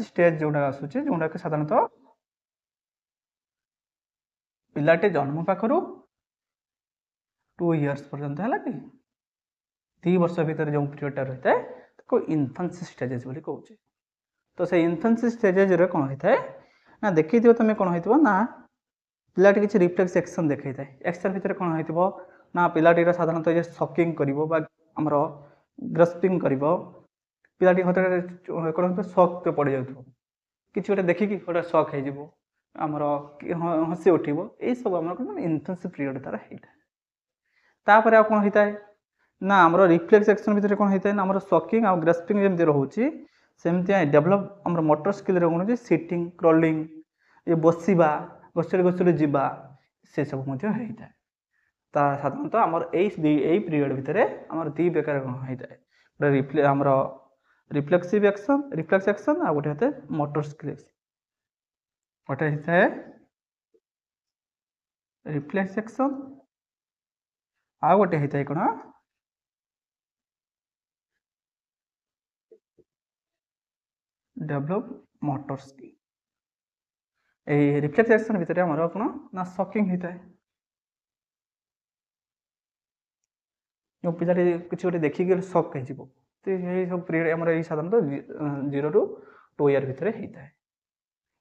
स्टेज जोटा आसूचे जोटा कि साधारणतः पिलाटे जन्म पाखरु 2 इयर्स पर्यंत है कि 2 वर्ष भितर जो पीरियडटा रही है इन्फेंसी स्टेजेस बोली कहूचे। तो से इन्फेंसी स्टेजेस रे कौन होता है ना देखी तुम कौन हो ना पिलाटी किसी रिफ्लेक्स एक्शन देखी था एक्शन भितर कौन हो ना पिलाटीर साधारणतः ये सकिंग कर ग्रस्पिंग कर पिलाटी हाथ कौन हो सक पड़ जाऊ कि गोटे देखिकी गोटे सक होमर हसी उठब यही सब आम इन्फेंसी पीरियड तार होता है। तापर आ कौन होता है ना आम रिफ्लेक्स एक्शन भितर कौन होता है ना आम सकिंग आ ग्रस्पिंग जमी रोचे सेमती डेभलप आम मोटर स्किल कौन हो सिटिंग क्रॉलिंग ये बसवा घोषड़ी घोषड़ी जावा से सब होता है। साधारणतः आम यही पीरियड भितर आम 2 प्रकार कौन होता है गोटे आम रिफ्लेक्सिव एक्शन आ गोटे होता है मोटर स्किल गोटे होता है रिफ्लेक्स एक्शन आ गोटे होता है कौन डेभलप मोटर स्किल। ए रिफ्लेक्स एक्शन भितर आमर कौन ना सकिंग होता है जो पिला किसी गोटे देखिक सक हो तो यही सब पीरियड आम साधारणतः 0 to 2 ईयर भितर होता है।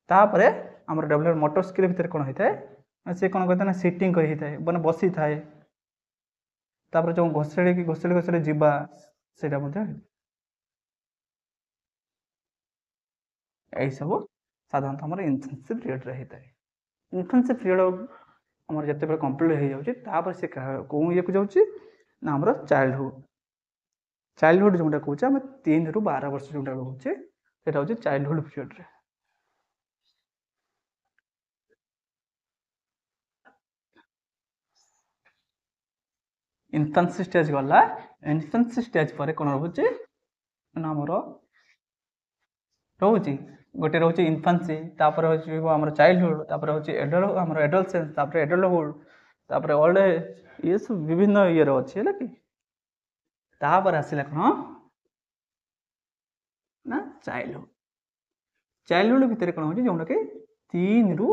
तापर आम डेभलप मोटर स्किल भितर कौन होता है से कौन कहता है सिटिंग कर मैंने बसी थाए तापर जो घोषड़ी घोषड़ी जावा से यही सब साधारणतः आम इन्फेंसी पीरियड होता है। इन्फेंसी पीरियड आम जिते कम्प्लीट हो जाए से कौ ये जाऊँगी ना आम चाइल्डहुड जोटा कहे आम 3 ରୁ 12 वर्ष जोटा रोचे सेटा हूँ चाइल्डहुड पीरियड रे। इन्फेंसी स्टेज गला इन्फेंसी स्टेज पर कौन रोचे ना आमर रोचे गोटे रोचे इन्फेंसी तापर आम चाइल्डहुड तापर हूँ आम एडोलसेंस तापर एडल्टहुड तापर ओल्ड एज ये सब विभिन्न ईयर अच्छे है कि तापर आसला कौन ना चाइल्डहुड भितर कौन हो जोटा कि 3 ରୁ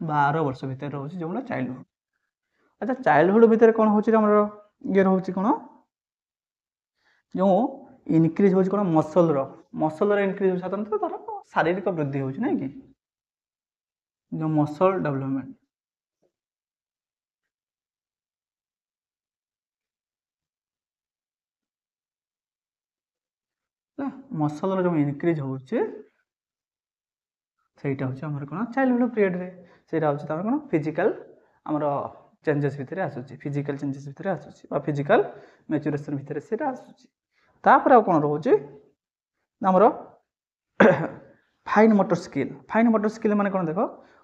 12 वर्ष भितर रोचे जो चाइल्डहुड। अच्छा चाइल्डहुड भितर कौन हो ये रोचे कौन जो इनक्रीज हो कौन मसल इनक्रीज साधारणतः तार शारीरिक वृद्धि हो ना कि जो मसल डेवलपमेंट मसल जो इनक्रीज होचे सेटा हूँ आम कौन चाइल्डहुड पीरियड रे सेटा हूँ कौन फिजिकल आमर चेंजेस भितर आसूची फिजिकल चेंजेस भितर आसूची फिजिकल मैच्योरेशन भितर से आसूची। तापर आ कौन रोचे आमर फाइन मोटर स्किल माने कौन देख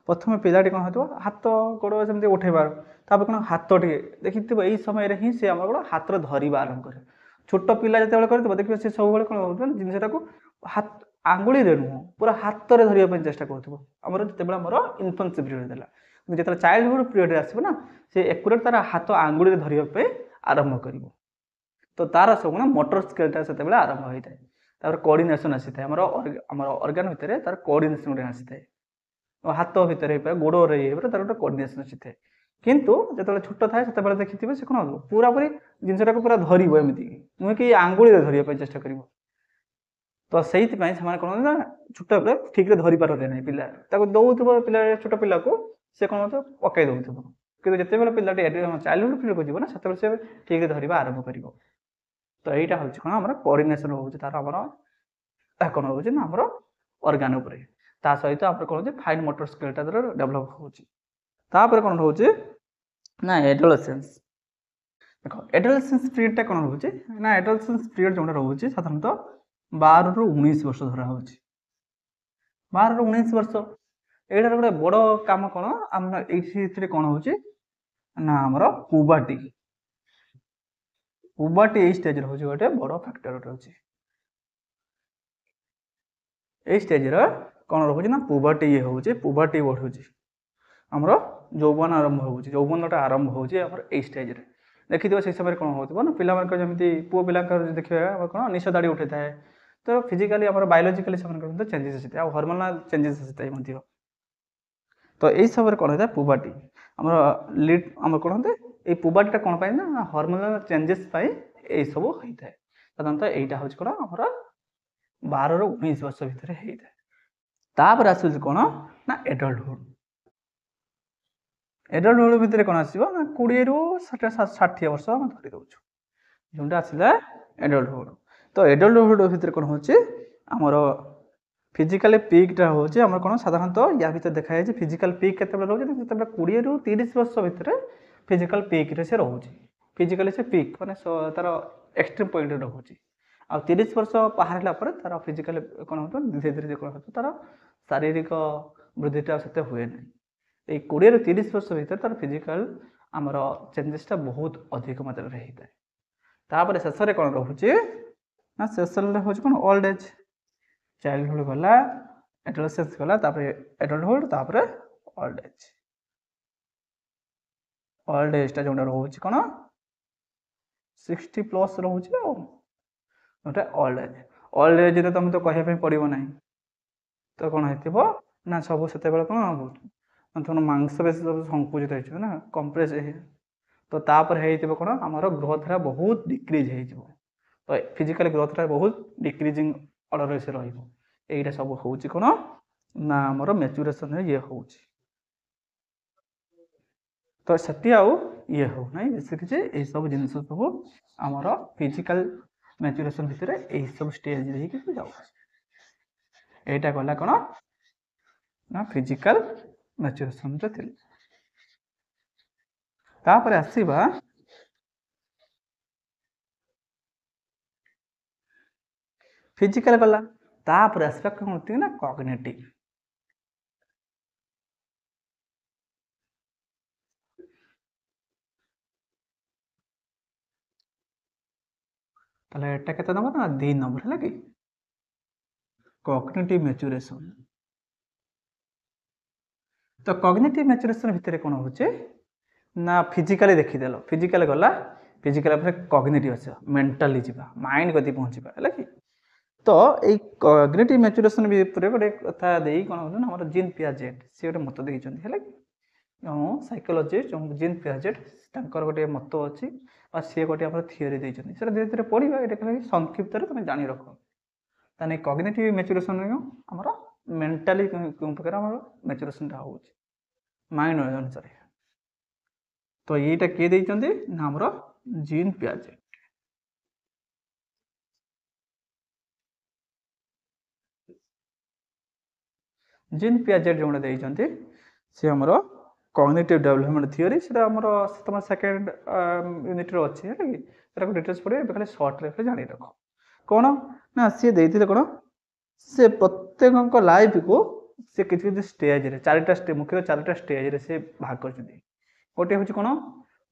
प्रथम पिलाटी कौन हो हाथ गोड़ सेमती उठेबार तापर कौन हाथ टे देखी यही समय ही सी आम कौन हाथ धरवा आरंभ करे छोट पिला जो कर देखिए से सब कौन हो जिनटा को हाथ आंगुली नुह पूरा हाथ में धरने चेष्टा करूँ जिते आम इन्फेंसी पीरियड है जो चाइल्डहुड पीरियड आसो ना से एक्यूरेट तार हाथ आंगुली धरने आरंभ कर तो तार सब ना मोटर स्किलटा से आरंभ होता है तार कोऑर्डिनेशन आसी था आम ऑर्गन भितर तार कोऑर्डिनेशन गोटे आसी था हाथ भितर गोड़ ये तार गोटे कोऑर्डिनेशन आसी था किंतु जो छोट थाए से देखिए से कौन पूरा पूरी जिनटा को पूरा धरब एमती नुहे कि आंगुली धरने चेष्टा कर तो से कौन ना छोट ठीक से धरी पारते ना पिला दौथब पिला छोट पिला को से कौन पकई दौथब कि जिते पिला चाइल्डहुड पीरियड को जीवन से ठीक से धरवा आरंभ कर तो यहीटा हूँ कौन आम कोऑर्डिनेशन हो तार आम कौन रोचे ना आम ऑर्गन उपर ता सहित आप कौन हो फाइन मोटर स्किलटा डेभलप होपर कौन रोचे ना एडोलसेंस देख एडोलसेंस पीरियडटा कौन रोचे ना एडोलसेंस पीरियड जो रोचे साधारणतः 12 ରୁ 19 वर्ष धरा हो 12 ରୁ 19 वर्ष एटार गोटे बड़ काम कौन आम ये कौन हो ना आमर पुबर्टी यही स्टेज हूँ गोटे बड़ फैक्टर गोटे अच्छे यही स्टेज कौन रोचे ना पुबर्टी ये हूँ पुबर्टी बढ़ुच आमर यौवन आरंभ हो यौवनटा आरंभ हो स्टेज देखिए से समय कौन हो ना पिला जमी पुओ पिला देखिए कौन निश दाड़ी उठे थाए तो फिजिकाली आम बायोलोजिकली से चेंजेस आसी था हार्मोनल चेंजेस आसी था तो यही समय कौन होता है पुबर्टी आम लीड आम कौन होता है এই ପୁବାର୍ଟିଟା କ'ଣ ପାଇଁ ନା ହର୍ମୋନାଲ ଚେଞ୍ଜେସ୍ ପାଇଁ ଏଇସବୁ ହେଇଥାଏ। ସାଧାରଣତଃ ଏଇଟା ହେଉଛି କ'ଣ ଆମର 12ରୁ 19 ବର୍ଷ ଭିତରେ ହେଇଥାଏ। ତାପରେ ଆସୁଛି କ'ଣ ନା ଏଡଲ୍ଟହୁଡ୍। ଏଡଲ୍ଟହୁଡ୍ ଭିତରେ କ'ଣ ଆସିବ ନା 20ରୁ 60 ବର୍ଷ ଆମେ ଧରି ଦେଉଛୁ, ଯେଉଁଟା ଆସିଲା ଏଡଲ୍ଟହୁଡ୍। ତ ଏଡଲ୍ଟହୁଡ୍ ଭିତରେ କ'ଣ ହେଉଛି ଆମର ଫିଜିକାଲି ପିକ୍ଟା ହେଉଛି ଆମର କ'ଣ ସାଧାରଣତଃ ୟା ଭିତରେ ଦେଖାଯାଇଛି ଫିଜିକାଲ ପିକ୍ କେତେବେଳେ ରହୁଛି, ଯେତେବେଳେ 20ରୁ 30 ବର୍ଷ ଭିତରେ ଫିଜିକାଲ ପିକ୍ରେ ସେ ରହୁଛି। ଫିଜିକାଲି ସେ ପିକ୍ ମାନେ ତାର ଏକ୍ସଟ୍ରିମ୍ ପଏଣ୍ଟରେ ରହୁଛି। ଆଉ 30 ବର୍ଷ ବାହାରିଲା ପରେ ତାର ଫିଜିକାଲି କ'ଣ ହେଉଥିବ ଧୀରେ ଧୀରେ କ'ଣ ହେଉଥିବ ତାର ଶାରୀରିକ ବୃଦ୍ଧିଟା ସେତେ ହୁଏ ନାହିଁ। ଏଇ 20ରୁ 30 ବର୍ଷ ଭିତରେ ତାର ଫିଜିକାଲ ଆମର ଚେଞ୍ଜେସଟା ବହୁତ ଅଧିକ ମାତ୍ରାରେ ହେଇଥାଏ। ତାପରେ ଶେଷରେ କ'ଣ ରହୁଛି ନା ଶେଷରେ ହେଉଛି କ'ଣ ଓଲ୍ଡ ଏଜ୍। ଚାଇଲ୍ଡହୁଡ୍ ଗଲା, ଏଡୋଲେସେନ୍ସ ଗଲା, ତାପରେ ଏଡଲ୍ଟହୁଡ୍, ତାପରେ ଓଲ୍ଡ ଏଜ୍। ଓଲ୍ଡ ଏଜ୍ଟା ଯେଉଁଟା ରହୁଛି କ'ଣ 60+ ରହୁଛି ଆଉ ଯେଉଁଟା ଓଲ୍ଡ ଏଜ୍। ଓଲ୍ଡ ଏଜ୍ରେ ତୁମେ ତ କହିବା ପାଇଁ ପଡ଼ିବ ନାହିଁ, ତ କ'ଣ ହେଇଥିବ ନା ସବୁ ସେତେବେଳେ କ'ଣ ହେବ ତୁମ ମାଂସପେଶୀ ସବୁ ସଙ୍କୁଚିତ ହେଇଯିବ ନା କମ୍ପ୍ରେସ୍ ହେଇ, ତ ତାପରେ ହେଇଥିବ କ'ଣ ଆମର ଗ୍ରୋଥଟା ବହୁତ ଡିକ୍ରିଜ୍ ହେଇଯିବ। ତ ଫିଜିକାଲି ଗ୍ରୋଥଟା ବହୁତ ଡିକ୍ରିଜିଂ ଅର୍ଡ଼ରରେ ସେ ରହିବ। ଏଇଟା ସବୁ ହେଉଛି କ'ଣ ନା ଆମର ମ୍ୟାଚୁରେସନ୍ରେ ଇଏ ହେଉଛି। ତ ସେଠି ଆଉ ଇଏ ହଉ ନାହିଁ ବେଶୀ କିଛି, ଏଇସବୁ ଜିନିଷ ସବୁ ଆମର ଫିଜିକାଲ ମ୍ୟାଚୁରେସନ୍ ଭିତରେ ଏଇସବୁ ଷ୍ଟେଜ୍ ହେଇକି ଯାଉଛି। ଏଇଟା ଗଲା କ'ଣ ନା ଫିଜିକାଲ ମ୍ୟାଚୁରେସନ୍ରେ ଥିଲା। ତାପରେ ଆସିବା ଫିଜିକାଲ ଗଲା, ତାପରେ ଆସିବା କ'ଣ ନା କଗ୍ନିଟିଭ୍। ତାହେଲେ ଏଟା କେତେ ନମ୍ବର ନା 2 ନମ୍ବର ହେଲା କି କଗ୍ନିଟିଭ୍ ମ୍ୟାଚୁରେସନ୍। ତ କଗ୍ନିଟିଭ୍ ମ୍ୟାଚୁରେସନ୍ ଭିତରେ କ'ଣ ହେଉଛି ନା ଫିଜିକାଲି ଦେଖିଦେଲ, ଫିଜିକାଲି ଗଲା, ଫିଜିକାଲ ପରେ କଗ୍ନିଟିଭ୍ ଆସିବ, ମେଣ୍ଟାଲି ଯିବା, ମାଇଣ୍ଡ କତି ପହଞ୍ଚିବା ହେଲା କି। ତ ଏଇ କଗ୍ନିଟିଭ୍ ମ୍ୟାଚୁରେସନ୍ ଭିତରେ ଗୋଟେ କଥା ଦେଇ କ'ଣ ହେଉଛି ନା ଆମର ଜିନ୍ ପିଆଜେଟ୍ ସିଏ ଗୋଟେ ମତ ଦେଇଛନ୍ତି ହେଲା କି। ସାଇକୋଲୋଜିଷ୍ଟ ଜିନ୍ ପିଆଜେଟ୍ ତାଙ୍କର ଗୋଟେ ମତ ଅଛି ବା ସିଏ ଗୋଟେ ଆମର ଥିଓରି ଦେଇଛନ୍ତି, ସେଟା ଧୀରେ ଧୀରେ ପଢ଼ିବା, ଏଇଟା ଖାଲି ସଂକ୍ଷିପ୍ତରେ ତୁମେ ଜାଣି ରଖ। ତାହେଲେ କଗ୍ନିଟିଭ୍ ମ୍ୟାଚୁରେସନ୍ ଆମର ମେଣ୍ଟାଲି କେଉଁ ପ୍ରକାର ଆମର ମ୍ୟାଚୁରେସନ୍ଟା ହେଉଛି ମାଇଣ୍ଡ ଅନୁସାରେ। ତ ଏଇଟା କିଏ ଦେଇଛନ୍ତି ନା ଆମର ଜିନ୍ ପିଆଜେଟ୍। ଜିନ୍ ପିଆଜେଟ୍ ଯେଉଁଟା ଦେଇଛନ୍ତି ସେ ଆମର କଗ୍ନିଟିଭ୍ ଡେଭଲପମେଣ୍ଟ ଥିଓରି, ସେଟା ଆମର ତମ ସେକେଣ୍ଡ ୟୁନିଟ୍ରେ ଅଛି ହେଲା କି, ସେଟାକୁ ଡିଟେଲ୍ସ ପଢ଼ିବେ, ଏବେ ଖାଲି ସର୍ଟରେ ଖାଲି ଜାଣି ରଖ। କ'ଣ ନା ସିଏ ଦେଇଥିଲେ କ'ଣ ସେ ପ୍ରତ୍ୟେକଙ୍କ ଲାଇଫକୁ ସେ କିଛି କିଛି ଷ୍ଟେଜ୍ରେ 4ଟା ମୁଖ୍ୟତଃ 4ଟା ଷ୍ଟେଜ୍ରେ ସେ ଭାଗ କରିଛନ୍ତି। ଗୋଟେ ହେଉଛି କ'ଣ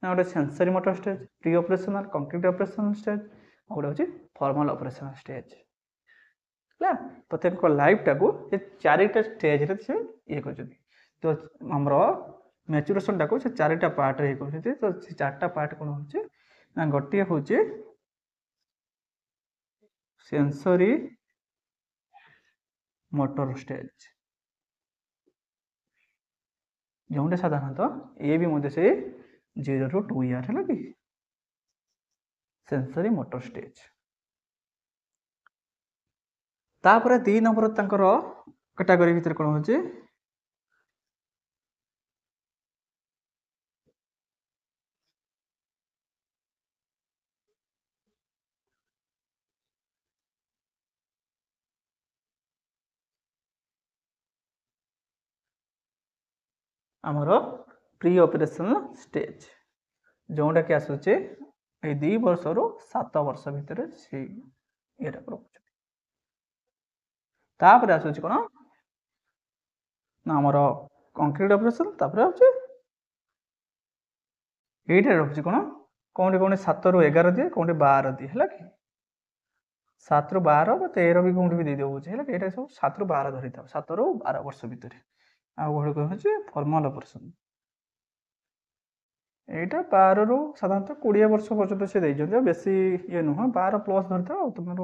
ନା ଗୋଟେ sensorimotor stage, preoperational concrete operational stage, ଆଉ ଗୋଟେ ହେଉଛି ଫର୍ମାଲ ଅପରେସନାଲ ଷ୍ଟେଜ୍ ହେଲା। ପ୍ରତ୍ୟେକ ଲାଇଫଟାକୁ ସେ 4ଟା ଷ୍ଟେଜ୍ରେ ସେ ଇଏ କରିଛନ୍ତି। ତ ଆମର ମ୍ୟାଚୁରେସନ୍ଟାକୁ ସେ 4ଟା ପାର୍ଟରେ ଇଏ କରୁଛନ୍ତି। ତ ସେ 4ଟା ପାର୍ଟ କ'ଣ ହେଉଛି ନା ଗୋଟିଏ ହେଉଛି ସେନ୍ସରି ମୋଟର ଷ୍ଟେଜ୍, ଯେଉଁଟା ସାଧାରଣତଃ ଏ ବି ମଧ୍ୟ ସେ 0ରୁ 2 ଇୟର୍ ହେଲା କି ସେନ୍ସରି ମୋଟର ଷ୍ଟେଜ୍। ତାପରେ 2 ନମ୍ବର ତାଙ୍କର କାଟାଗୋରୀ ଭିତରେ କ'ଣ ହେଉଛି ଆମର ପ୍ରି ଅପରେସନାଲ ଷ୍ଟେଜ୍, ଯେଉଁଟାକି ଆସୁଛି ଏଇ 2 ବର୍ଷରୁ 7 ବର୍ଷ ଭିତରେ ସେଇ ଇଏଟାକୁ ରଖୁଛନ୍ତି। ତାପରେ ଆସୁଛି କ'ଣ ନା ଆମର କଂକ୍ରିଟ୍ ଅପରେସନ୍, ତାପରେ ହେଉଛି ଏଇଟା ରଖୁଛି କ'ଣ କେଉଁଠି 7ରୁ 11 ଦିଏ, କେଉଁଠି 12 ଦିଏ ହେଲା କି, 7ରୁ 12 ବା 13 ବି କେଉଁଠି ବି ଦେଇଦେଉଛି ହେଲା କି। ଏଇଟା ସବୁ 7ରୁ 12 ଧରିଥାଉ, 7ରୁ 12 ବର୍ଷ ଭିତରେ। ଆଉ ଗୋଟେ ହେଉଛି ଫର୍ମାଲ ଅପରେସନ୍, ଏଇଟା 12ରୁ ସାଧାରଣତଃ 20 ବର୍ଷ ପର୍ଯ୍ୟନ୍ତ ସେ ଦେଇଛନ୍ତି, ଆଉ ବେଶୀ ଇଏ ନୁହଁ, 12+ ଧରିଥାଉ। ଆଉ ତୁମର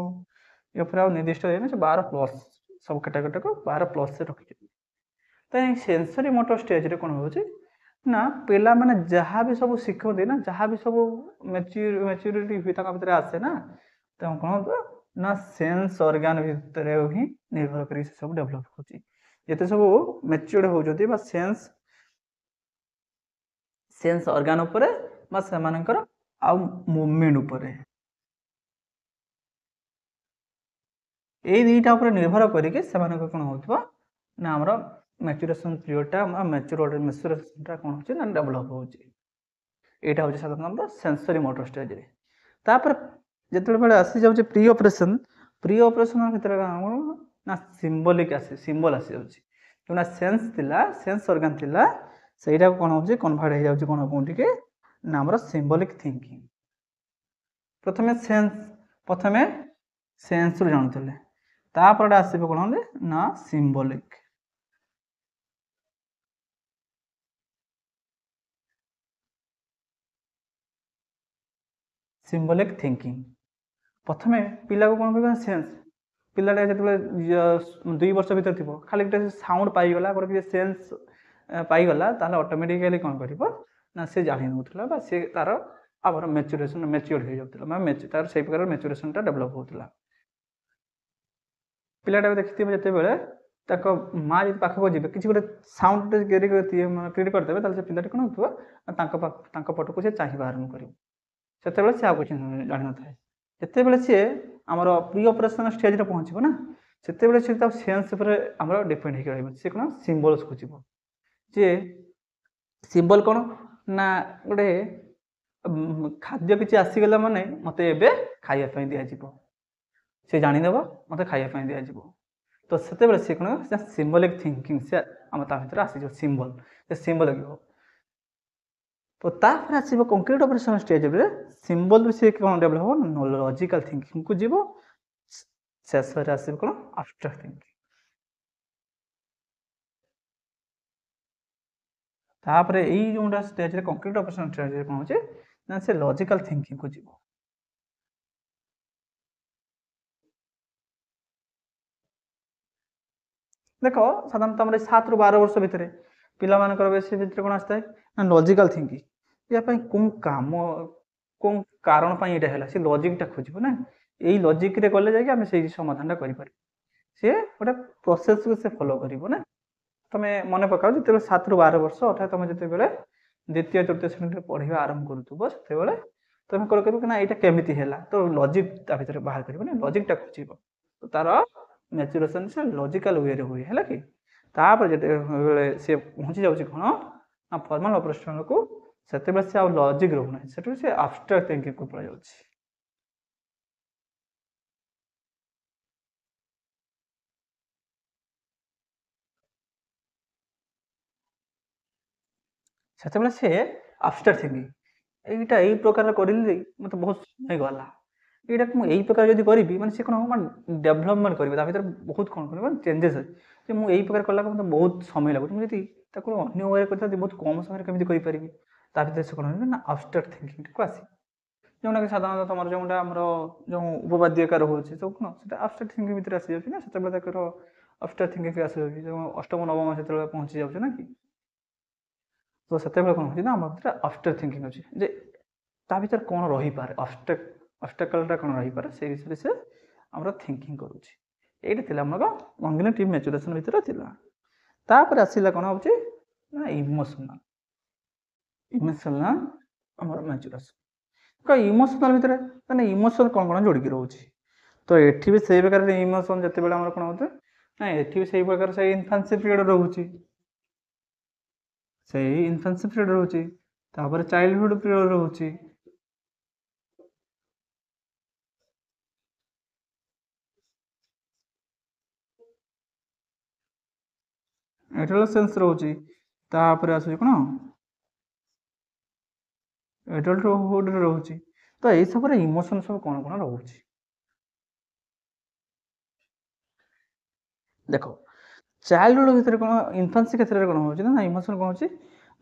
ଇଏ ଉପରେ ଆଉ ନିର୍ଦ୍ଦିଷ୍ଟ ଦେଇନି, ସେ 12+ ସବୁ କାଟାଗୋରୀଟାକୁ 12+ ସେ ରଖିଛନ୍ତି। ତ ଏଇ ସେନ୍ସରି ମୋଟର ଷ୍ଟେଜ୍ରେ କ'ଣ ହେଉଛି ନା ପିଲାମାନେ ଯାହା ବି ସବୁ ଶିଖନ୍ତି ନା, ଯାହା ବି ସବୁ ମ୍ୟାଚୁରିଟି ହୁଏ ତାଙ୍କ ଭିତରେ ଆସେ ନା, ତେଣୁ କ'ଣ ହବ ନା ସେନ୍ସ ଅର୍ଗାନ ଭିତରେ ହିଁ ନିର୍ଭର କରି ସେ ସବୁ ଡେଭଲପ୍ ହେଉଛି। ଯେତେ ସବୁ ମ୍ୟାଚୁର୍ଡ ହେଉଛନ୍ତି ବା ସେନ୍ସ ଅର୍ଗାନ ଉପରେ ବା ସେମାନଙ୍କର ଆଉ ମୁଭମେଣ୍ଟ ଉପରେ, ଏଇ ଦୁଇଟା ଉପରେ ନିର୍ଭର କରିକି ସେମାନଙ୍କର କ'ଣ ହେଉଥିବ ନା ଆମର ମ୍ୟାଚୁରେସନ୍ ପିରିୟଡ଼ଟା ମ୍ୟାଚୁରେସନ୍ଟା କ'ଣ ହେଉଛି ନା ଡେଭଲପ୍ ହେଉଛି। ଏଇଟା ହେଉଛି ସାଧାରଣତଃ ଆମର ସେନ୍ସରି ମୋଟର ଷ୍ଟେଜ୍ରେ। ତାପରେ ଯେତେବେଳେ ଆସିଯାଉଛି ପ୍ରି ଅପରେସନ୍ ଭିତରେ କ'ଣ ନା ସିମ୍ବଲିକ୍ ସିମ୍ବଲ୍ ଆସିଯାଉଛି। ଯେଉଁଟା ସେନ୍ସ ଅର୍ଗାନ୍ ଥିଲା ସେଇଟାକୁ କ'ଣ ହେଉଛି କନଭର୍ଟ ହେଇଯାଉଛି କ'ଣ କେଉଁଠିକି ନା ଆମର ସିମ୍ବଲିକ୍ ଥିଙ୍କିଂ। ପ୍ରଥମେ ସେନ୍ସରୁ ଜାଣୁଥିଲେ, ତାପରେ ଆସିବ କ'ଣ ନା ସିମ୍ବଲିକ୍। ସିମ୍ବଲିକ୍ ଥିଙ୍କିଂ ପ୍ରଥମେ ପିଲାକୁ କ'ଣ କରିବା ସେନ୍ସ, ପିଲାଟା ଯେତେବେଳେ 2 ବର୍ଷ ଭିତରେ ଥିବ ଖାଲି ଗୋଟେ ସାଉଣ୍ଡ ପାଇଗଲା, ଗୋଟେ କିଛି ସେନ୍ସ ପାଇଗଲା, ତାହେଲେ ଅଟୋମେଟିକାଲି କ'ଣ କରିବ ନା ସେ ଜାଣି ନେଉଥିଲା ବା ସେ ତାର ଆମର ମ୍ୟାଚୁର୍ଡ ହେଇଯାଉଥିଲା, ତାର ସେଇ ପ୍ରକାର ମ୍ୟାଚୁରେସନ୍ଟା ଡେଭଲପ୍ ହେଉଥିଲା। ପିଲାଟାକୁ ଦେଖିଥିବେ ଯେତେବେଳେ ତାଙ୍କ ମା ଯଦି ପାଖକୁ ଯିବେ କିଛି ଗୋଟେ ସାଉଣ୍ଡ କ୍ରିଏଟ୍ କରିଦେବେ, ତାହେଲେ ସେ ପିଲାଟି କ'ଣ ହେଉଥିବ ତାଙ୍କ ପଟକୁ ସେ ଚାହିଁବା ଆରମ୍ଭ କରିବ। ସେତେବେଳେ ସେ ଆଉ କିଛି ଜାଣିନଥାଏ। ଯେତେବେଳେ ସିଏ ଆମର ପ୍ରି ଅପରେସନ୍ ଷ୍ଟେଜ୍ରେ ପହଞ୍ଚିବ ନା, ସେତେବେଳେ ସେ ତା ସେନ୍ସ ଉପରେ ଆମର ଡିପେଣ୍ଡ ହେଇକି ରହିବ। ସେ କ'ଣ ସିମ୍ବଲ୍ସ ଖୋଜିବ, ଯେ ସିମ୍ବଲ୍ କ'ଣ ନା ଗୋଟେ ଖାଦ୍ୟ କିଛି ଆସିଗଲା ମାନେ ମୋତେ ଏବେ ଖାଇବା ପାଇଁ ଦିଆଯିବ, ସେ ଜାଣିନେବ ମୋତେ ଖାଇବା ପାଇଁ ଦିଆଯିବ। ତ ସେତେବେଳେ ସେ କ'ଣ ସିମ୍ବଲିକ୍ ଥିଙ୍କିଂ ସେ ଆମ ତା ଭିତରେ ଆସିଯିବ, ସିମ୍ବଲ୍ ଲାଗିବ। ତ ତାପରେ ଆସିବ କଂକ୍ରିଟ୍ ଅପରେସନ୍ ଷ୍ଟେଜ୍ରେ ସିମ୍ବଲ୍ରୁ ସେ କ'ଣ ଡେଭଲପ୍ ହେବ ନା ଲଜିକାଲ୍ ଥିଙ୍କିଂକୁ ଯିବ, ଶେଷରେ ଆସିବ କ'ଣ ଆବଷ୍ଟ୍ରାକ୍ଟ ଥିଙ୍କିଂ। ତାପରେ ଏଇ ଯେଉଁଟା ଷ୍ଟେଜ୍ରେ କଂକ୍ରିଟ୍ ଅପରେସନ୍ ଷ୍ଟେଜ୍ରେ କ'ଣ ହେଉଛି ନା ସେ ଲଜିକାଲ୍ ଥିଙ୍କିଂକୁ ଯିବ। ଦେଖ ସାଧାରଣତଃ ଆମର 7ରୁ 12 ବର୍ଷ ଭିତରେ ପିଲାମାନଙ୍କର ବେଶୀ ଭିତରେ କ'ଣ ଆସିଥାଏ ନା ଲଜିକାଲ୍ ଥିଙ୍କିଂ। ଏହା ପାଇଁ କେଉଁ କାରଣ ପାଇଁ ଏଇଟା ହେଲା ସେ ଲଜିକ୍ଟା ଖୋଜିବ ନା, ଏଇ ଲଜିକ୍ରେ ଗଲେ ଯାଇକି ଆମେ ସେଇ ସମାଧାନଟା କରିପାରିବୁ। ସେ ଗୋଟେ ପ୍ରୋସେସ୍କୁ ସେ ଫଲୋ କରିବ ନା। ତମେ ମନେ ପକାଅ ଯେତେବେଳେ 7ରୁ 12 ବର୍ଷ ଅର୍ଥାତ୍ ତମେ ଯେତେବେଳେ 2ୟ 3ୟ ଶ୍ରେଣୀରେ ପଢ଼ିବା ଆରମ୍ଭ କରୁଥିବ, ସେତେବେଳେ ତମେ କ'ଣ କରିବ ନା ଏଇଟା କେମିତି ହେଲା, ତ ଲଜିକ୍ ତା ଭିତରେ ବାହାର କରିବ ନା, ଲଜିକ୍ଟା ଖୋଜିବ। ତାର ମ୍ୟାଚୁରେସନ୍ ସେ ଲଜିକାଲ୍ ୱେରେ ହୁଏ, ହେଲା କି। ତାପରେ ଯେତେବେଳେ ସେ ପହଞ୍ଚି ଯାଉଛି କ'ଣ ନା ଫର୍ମାଲ୍ ଅପରେସନ୍କୁ, ସେତେବେଳେ ସେ ଆଉ ଲଜିକ୍ ରହୁନାହିଁ, ସେଠୁ ସେ ଆବଷ୍ଟ୍ରାକ୍ଟ ଥିଙ୍କିଂକୁ ପଳାଯାଉଛି। ସେତେବେଳେ ସେ ଆବଷ୍ଟ୍ରାକ୍ଟ ଥିଙ୍କିଂ ଏଇଟା ଏଇ ପ୍ରକାର କରିଲି ମୋତେ ବହୁତ ସମୟ ଗଲା, ଏଇଟାକୁ ମୁଁ ଏଇ ପ୍ରକାର ଯଦି କରିବି ମାନେ ସେ କ'ଣ ମାନେ ଡେଭଲପମେଣ୍ଟ କରିବେ, ତା ଭିତରେ ବହୁତ କ'ଣ କରିବ ଚେଞ୍ଜେସ୍ ଅଛି। ଯେ ମୁଁ ଏଇ ପ୍ରକାର କଲାକୁ ମୋତେ ବହୁତ ସମୟ ଲାଗୁଛି, ମୁଁ ଯଦି ତାକୁ ଅନ୍ୟ ୱେରେ କରିଥାନ୍ତି ବହୁତ କମ୍ ସମୟରେ କେମିତି କରିପାରିବି, ତା ଭିତରେ ସେ କ'ଣ ନା ଆବଷ୍ଟ୍ରାକ୍ଟ ଥିଙ୍କିଂକୁ ଆସିବ। ଯେଉଁଟାକି ସାଧାରଣତଃ ତମର ଯେଉଁଟା ଆମର ଯେଉଁ ଉପବାଦ୍ୟକା ରହୁଛି ସବୁ କ'ଣ ସେଟା ଆବଷ୍ଟ୍ରାକ୍ଟ ଥିଙ୍କିଂ ଭିତରେ ଆସିଯାଉଛି ନା, ସେତେବେଳେ ତାଙ୍କର ଆବଷ୍ଟ୍ରାକ୍ଟ ଥିଙ୍କିଂ ଆସିଯାଉଛି, ଯେଉଁ 8ମ 9ମ ସେତେବେଳେ ପହଞ୍ଚି ଯାଉଛି ନା କି। ତ ସେତେବେଳେ କ'ଣ ହେଉଛି ନା ଆମ ଭିତରେ ଆବଷ୍ଟ୍ରାକ୍ଟ ଥିଙ୍କିଂ ଅଛି, ଯେ ତା ଭିତରେ କ'ଣ ରହିପାରେ, ଅବଷ୍ଟାକଲ୍ଟା କ'ଣ ରହିପାରେ ସେଇ ବିଷୟରେ ସେ ଆମର ଥିଙ୍କିଂ କରୁଛି। ଏଇଟା ଥିଲା ଆମର କଗ୍ନିଟିଭ୍ ମ୍ୟାଚୁରେସନ୍ ଭିତରେ ଥିଲା। ତାପରେ ଆସିଲା କ'ଣ ହେଉଛି ନା ଇମୋସନାଲ୍ ଆମର ମ୍ୟାଚୁରେସନ୍। ଇମୋସନାଲ୍ ଭିତରେ ମାନେ ଇମୋସନ୍ କ'ଣ କ'ଣ ଯୋଡ଼ିକି ରହୁଛି, ତ ଏଠି ବି ସେଇ ପ୍ରକାର ଇମୋସନ୍ ଯେତେବେଳେ ଆମର କ'ଣ ହେଉଛି ନା ଏଠି ବି ସେଇ ପ୍ରକାର ସେଇ ଇନଫାନ୍ସି ପିରିୟଡ଼ ରହୁଛି, ତାପରେ ଚାଇଲ୍ଡହୁଡ୍ ପିରିୟଡ଼ ରହୁଛି, ଏଡୋଲେସେନ୍ସ ରହୁଛି, ତାପରେ ଆସୁଛି କ'ଣ ଏଡଲ୍ଟହୁଡ୍ ରହୁଛି। ତ ଏଇସବୁରେ ଇମୋସନ୍ ସବୁ କ'ଣ କ'ଣ ରହୁଛି ଦେଖ। ଚାଇଲ୍ଡହୁଡ୍ ଭିତରେ କ'ଣ ଇନଫାନ୍ସି କ୍ଷେତ୍ରରେ କ'ଣ ହେଉଛି ନା ଇମୋସନ୍ କ'ଣ ହେଉଛି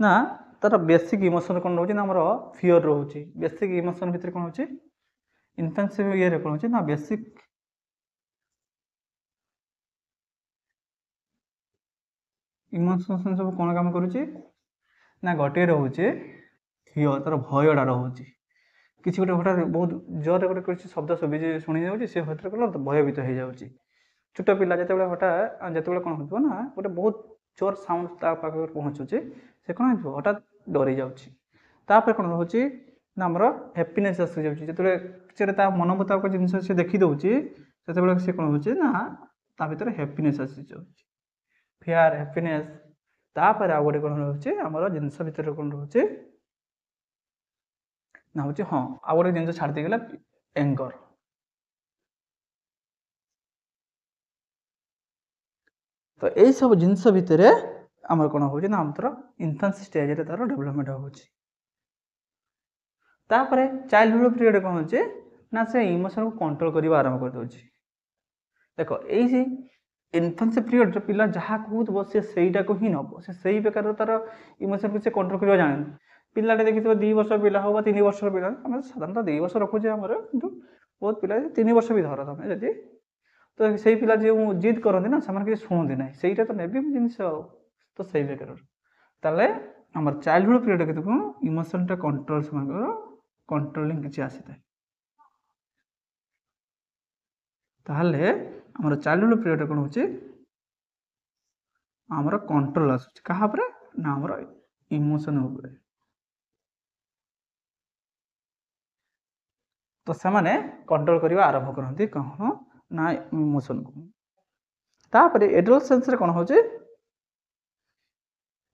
ନା ତାର ବେସିକ୍ ଇମୋସନ୍ କ'ଣ ରହୁଛି ନା ଆମର ଫିୟର୍ ରହୁଛି। ବେସିକ୍ ଇମୋସନ୍ ଭିତରେ କ'ଣ ହେଉଛି ଇନଫାନ୍ସି ଇଏରେ କ'ଣ ହେଉଛି ନା ବେସିକ୍ ଇମୋସନ୍ ସବୁ କ'ଣ କାମ କରୁଛି ନା ଗୋଟିଏ ରହୁଛି ଫିଅର, ତାର ଭୟଟା ରହୁଛି। କିଛି ଗୋଟେ ହଠାତ୍ ବହୁତ ଜୋରରେ ଗୋଟେ କିଛି ଶବ୍ଦ ଶୁଣି ଯାଉଛି, ସେ ହଠାତ୍ କଣ ଭୟଭୀତ ହେଇଯାଉଛି। ଛୋଟ ପିଲା ଯେତେବେଳେ ଯେତେବେଳେ କ'ଣ ହେଉଥିବ ନା ଗୋଟେ ବହୁତ ଜୋର ସାଉଣ୍ଡ ତା ପାଖରେ ପହଞ୍ଚୁଛି, ସେ କ'ଣ ହେଇଥିବ ହଠାତ୍ ଡରି ଯାଉଛି। ତାପରେ କ'ଣ ରହୁଛି ନା ଆମର ହ୍ୟାପିନେସ୍ ଆସିଯାଉଛି। ଯେତେବେଳେ ସେଟା ତା ମନ ମୁତାବକ ଜିନିଷ ସେ ଦେଖିଦେଉଛି, ସେତେବେଳେ ସେ କ'ଣ ହେଉଛି ନା ତା ଭିତରେ ହ୍ୟାପିନେସ୍ ଆସିଯାଉଛି। ଫିଆର, ହ୍ୟାପିନେସ୍। ତାପରେ ଆଉ ଗୋଟେ କ'ଣ ରହୁଛି ଆମର ଜିନିଷ ଭିତରେ କ'ଣ ରହୁଛି ନା ହେଉଛି ହଁ ଆଉ ଗୋଟେ ଜିନିଷ ଛାଡ଼ି ଦେଇଗଲା, ଏଙ୍ଗର। ତ ଏଇସବୁ ଜିନିଷ ଭିତରେ ଆମର କ'ଣ ହେଉଛି ନା ଆମର ଇନଫାନ୍ସି ଷ୍ଟେଜରେ ତାର ଡେଭଲପମେଣ୍ଟ ହେଉଛି। ତାପରେ ଚାଇଲ୍ଡହୁଡ୍ ପିରିୟଡ଼ କ'ଣ ହେଉଛି ନା ସେ ଇମୋସନକୁ କଣ୍ଟ୍ରୋଲ କରିବା ଆରମ୍ଭ କରିଦେଉଛି। ଦେଖ ଏଇ ଇନଫାନ୍ସି ପିରିୟଡ଼ରେ ପିଲା ଯାହା କହୁଥିବ ସେ ସେଇଟାକୁ ହିଁ ନେବ, ସେ ସେଇ ପ୍ରକାର ତାର ଇମୋସନକୁ ସେ କଣ୍ଟ୍ରୋଲ କରିବା ଜାଣେନି। ପିଲାଟେ ଦେଖିଥିବ 2 ବର୍ଷର ପିଲା ହଉ ବା 3 ବର୍ଷର ପିଲା, ଆମେ ସାଧାରଣତଃ 2 ବର୍ଷ ରଖୁଛେ ଆମର, କିନ୍ତୁ ବହୁତ ପିଲା 3 ବର୍ଷ ବି ଧର ତମେ ଯଦି, ତ ସେଇ ପିଲା ଯେଉଁ ଜିଦ୍ କରନ୍ତି ନା ସେମାନେ କିଛି ଶୁଣନ୍ତି ନାହିଁ, ସେଇଟା ତ ନେବେ ଜିନିଷ ଆଉ। ତ ସେଇ ପ୍ରକାର ତାହେଲେ ଆମର ଚାଇଲ୍ଡହୁଡ୍ ପିରିୟଡ଼ କେତେ କ'ଣ ଇମୋସନଟା କଣ୍ଟ୍ରୋଲ, ସେମାନଙ୍କର କଣ୍ଟ୍ରୋଲିଂ କିଛି ଆସିଥାଏ। ତାହେଲେ ଆମର ଚାଇଲ୍ଡହୁଡ୍ ପିରିୟଡ଼ କ'ଣ ହେଉଛି ଆମର କଣ୍ଟ୍ରୋଲ ଆସୁଛି କାହା ଉପରେ ନା ଆମର ଇମୋସନ ଉପରେ। ତ ସେମାନେ କଣ୍ଟ୍ରୋଲ କରିବା ଆରମ୍ଭ କରନ୍ତି କ'ଣ ନା ଇମୋସନକୁ। ତାପରେ ଏଡୋଲସେନ୍ସରେ କ'ଣ ହେଉଛି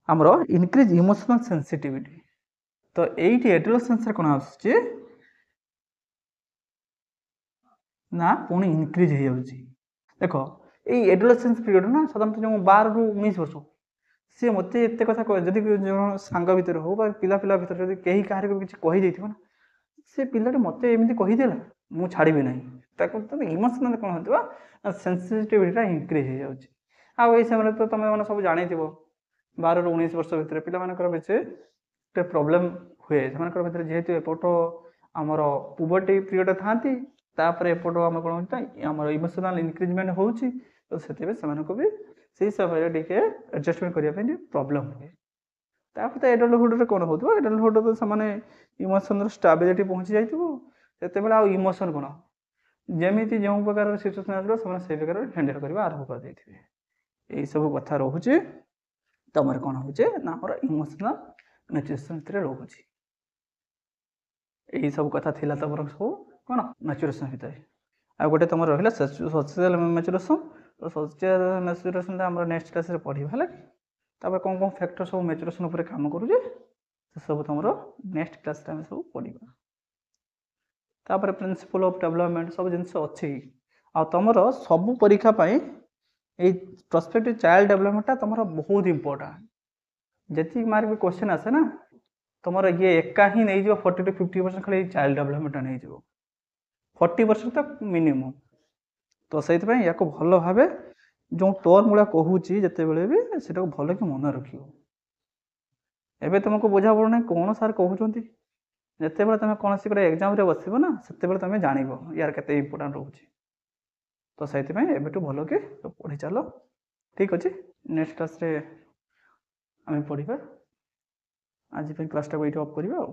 ଆମର ଇନକ୍ରିଜ୍ ଇମୋସନାଲ ସେନ୍ସିଟିଭିଟି। ତ ଏଇଠି ଏଡୋଲସେନ୍ସରେ କ'ଣ ଆସୁଛି ନା ପୁଣି ଇନକ୍ରିଜ୍ ହେଇଯାଉଛି। ଦେଖ ଏଇ ଏଡୋଲସେନ୍ସ ପିରିୟଡ଼ ନା ସାଧାରଣତଃ ଯେଉଁ 12ରୁ 19 ବର୍ଷ, ସିଏ ମୋତେ ଏତେ କଥା କହେ, ଯଦି ଜଣ ସାଙ୍ଗ ଭିତରେ ହଉ ବା ପିଲା ଭିତରେ ଯଦି କେହି କାହାରିକୁ କିଛି କହିଦେଇଥିବ ନା, ସେ ପିଲାଟି ମୋତେ ଏମିତି କହିଦେଲା ମୁଁ ଛାଡ଼ିବି ନାହିଁ, ତାକୁ ଇମୋସନାଲ କ'ଣ ହେଉଥିବ ନା ସେନ୍ସିଟିଭିଟିଟା ଇନକ୍ରିଜ୍ ହେଇଯାଉଛି। ଆଉ ଏଇ ସମୟରେ ତ ତୁମେ ମାନେ ସବୁ ଜାଣିଥିବ 12ରୁ 19 ବର୍ଷ ଭିତରେ ପିଲାମାନଙ୍କର ବେଶୀ ଗୋଟେ ପ୍ରୋବ୍ଲେମ୍ ହୁଏ। ସେମାନଙ୍କର ଭିତରେ ଯେହେତୁ ଏପଟ ଆମର ପୁବର୍ଟି ପିରିୟଡ଼ ଥାନ୍ତି, ତାପରେ ଏପଟ ଆମର କ'ଣ ହେଉଛି ଆମର ଇମୋସନାଲ ଇନକ୍ରିଜମେଣ୍ଟ ହେଉଛି, ତ ସେଥିପାଇଁ ସେମାନଙ୍କୁ ବି ସେଇ ସମୟରେ ଟିକେ ଆଡ଼ଜଷ୍ଟମେଣ୍ଟ କରିବା ପାଇଁ ଟିକେ ପ୍ରୋବ୍ଲେମ୍ ହୁଏ। ତାପରେ ତ ଏଡଲ୍ଟହୁଡରେ କ'ଣ ହେଉଥିବ, ଏଡଲ୍ଟହୁଡରେ ତ ସେମାନେ ଇମୋସନର ଷ୍ଟାବିଲିଟି ପହଞ୍ଚି ଯାଇଥିବ, ସେତେବେଳେ ଆଉ ଇମୋସନ କ'ଣ ଯେମିତି ଯେଉଁ ପ୍ରକାର ସିଚୁଏସନ୍ ଆସିବ ସେମାନେ ସେଇ ପ୍ରକାର ହ୍ୟାଣ୍ଡେଲ୍ କରିବା ଆରମ୍ଭ କରିଦେଇଥିବେ। ଏଇସବୁ କଥା ରହୁଛି ତମର କ'ଣ ହେଉଛି ନା ଆମର ଇମୋସନାଲ ମ୍ୟାଚୁରେସନ୍ ଭିତରେ ରହୁଛି। ଏଇସବୁ କଥା ଥିଲା ତମର ସବୁ କ'ଣ ମ୍ୟାଚୁରେସନ୍ ଭିତରେ। ଆଉ ଗୋଟେ ତମର ରହିଲା ସୋସିଆଲ ମ୍ୟାଚୁରେସନ୍। ତ ସୋସିଆଲ ମ୍ୟାଚୁରେସନ୍ଟା ଆମର ନେକ୍ସଟ କ୍ଲାସ୍ରେ ପଢ଼ିବା ହେଲା କି। ତାପରେ କ'ଣ ଫ୍ୟାକ୍ଟର ସବୁ ମ୍ୟାଚୁରେସନ୍ ଉପରେ କାମ କରୁଛି ସେସବୁ ତମର ନେକ୍ସଟ କ୍ଲାସ୍ରେ ଆମେ ସବୁ ପଢ଼ିବା। ତାପରେ ପ୍ରିନ୍ସିପଲ୍ ଅଫ୍ ଡେଭଲପମେଣ୍ଟ ସବୁ ଜିନିଷ ଅଛି। ଆଉ ତମର ସବୁ ପରୀକ୍ଷା ପାଇଁ ଏଇ ପ୍ରସ୍ପେକ୍ଟିଭ ଚାଇଲ୍ଡ ଡେଭଲପମେଣ୍ଟଟା ତମର ବହୁତ ଇମ୍ପୋର୍ଟାଣ୍ଟ। ଯେତିକି ମାର୍କ ବି କ୍ୱେଶ୍ଚନ୍ ଆସେ ନା ତମର ଇଏ ଏକା ହିଁ ନେଇଯିବ 40 to 50% ଖାଲି ଚାଇଲ୍ଡ ଡେଭଲପମେଣ୍ଟଟା ନେଇଯିବ, 40% ତ ମିନିମମ୍। ତ ସେଇଥିପାଇଁ ୟାକୁ ଭଲ ଭାବେ ଯେଉଁ ଟର୍ମ ଗୁଡ଼ା କହୁଛି ଯେତେବେଳେ ବି ସେଟାକୁ ଭଲକି ମନେ ରଖିବ। ଏବେ ତୁମକୁ ବୁଝା ପଡ଼ୁନାହିଁ କ'ଣ ସାର୍ କହୁଛନ୍ତି, ଯେତେବେଳେ ତୁମେ କୌଣସି ଗୋଟେ ଏକ୍ଜାମ୍ରେ ବସିବ ନା ସେତେବେଳେ ତୁମେ ଜାଣିବ ୟାର କେତେ ଇମ୍ପୋର୍ଟାଣ୍ଟ ରହୁଛି। ତ ସେଇଥିପାଇଁ ଏବେଠୁ ଭଲକି ପଢ଼ି ଚାଲ, ଠିକ୍ ଅଛି। ନେକ୍ସଟ କ୍ଲାସ୍ରେ ଆମେ ପଢ଼ିବା। ଆଜି ପାଇଁ କ୍ଲାସ୍ଟାକୁ ଏଇଠି ଅଫ୍ କରିବା ଆଉ।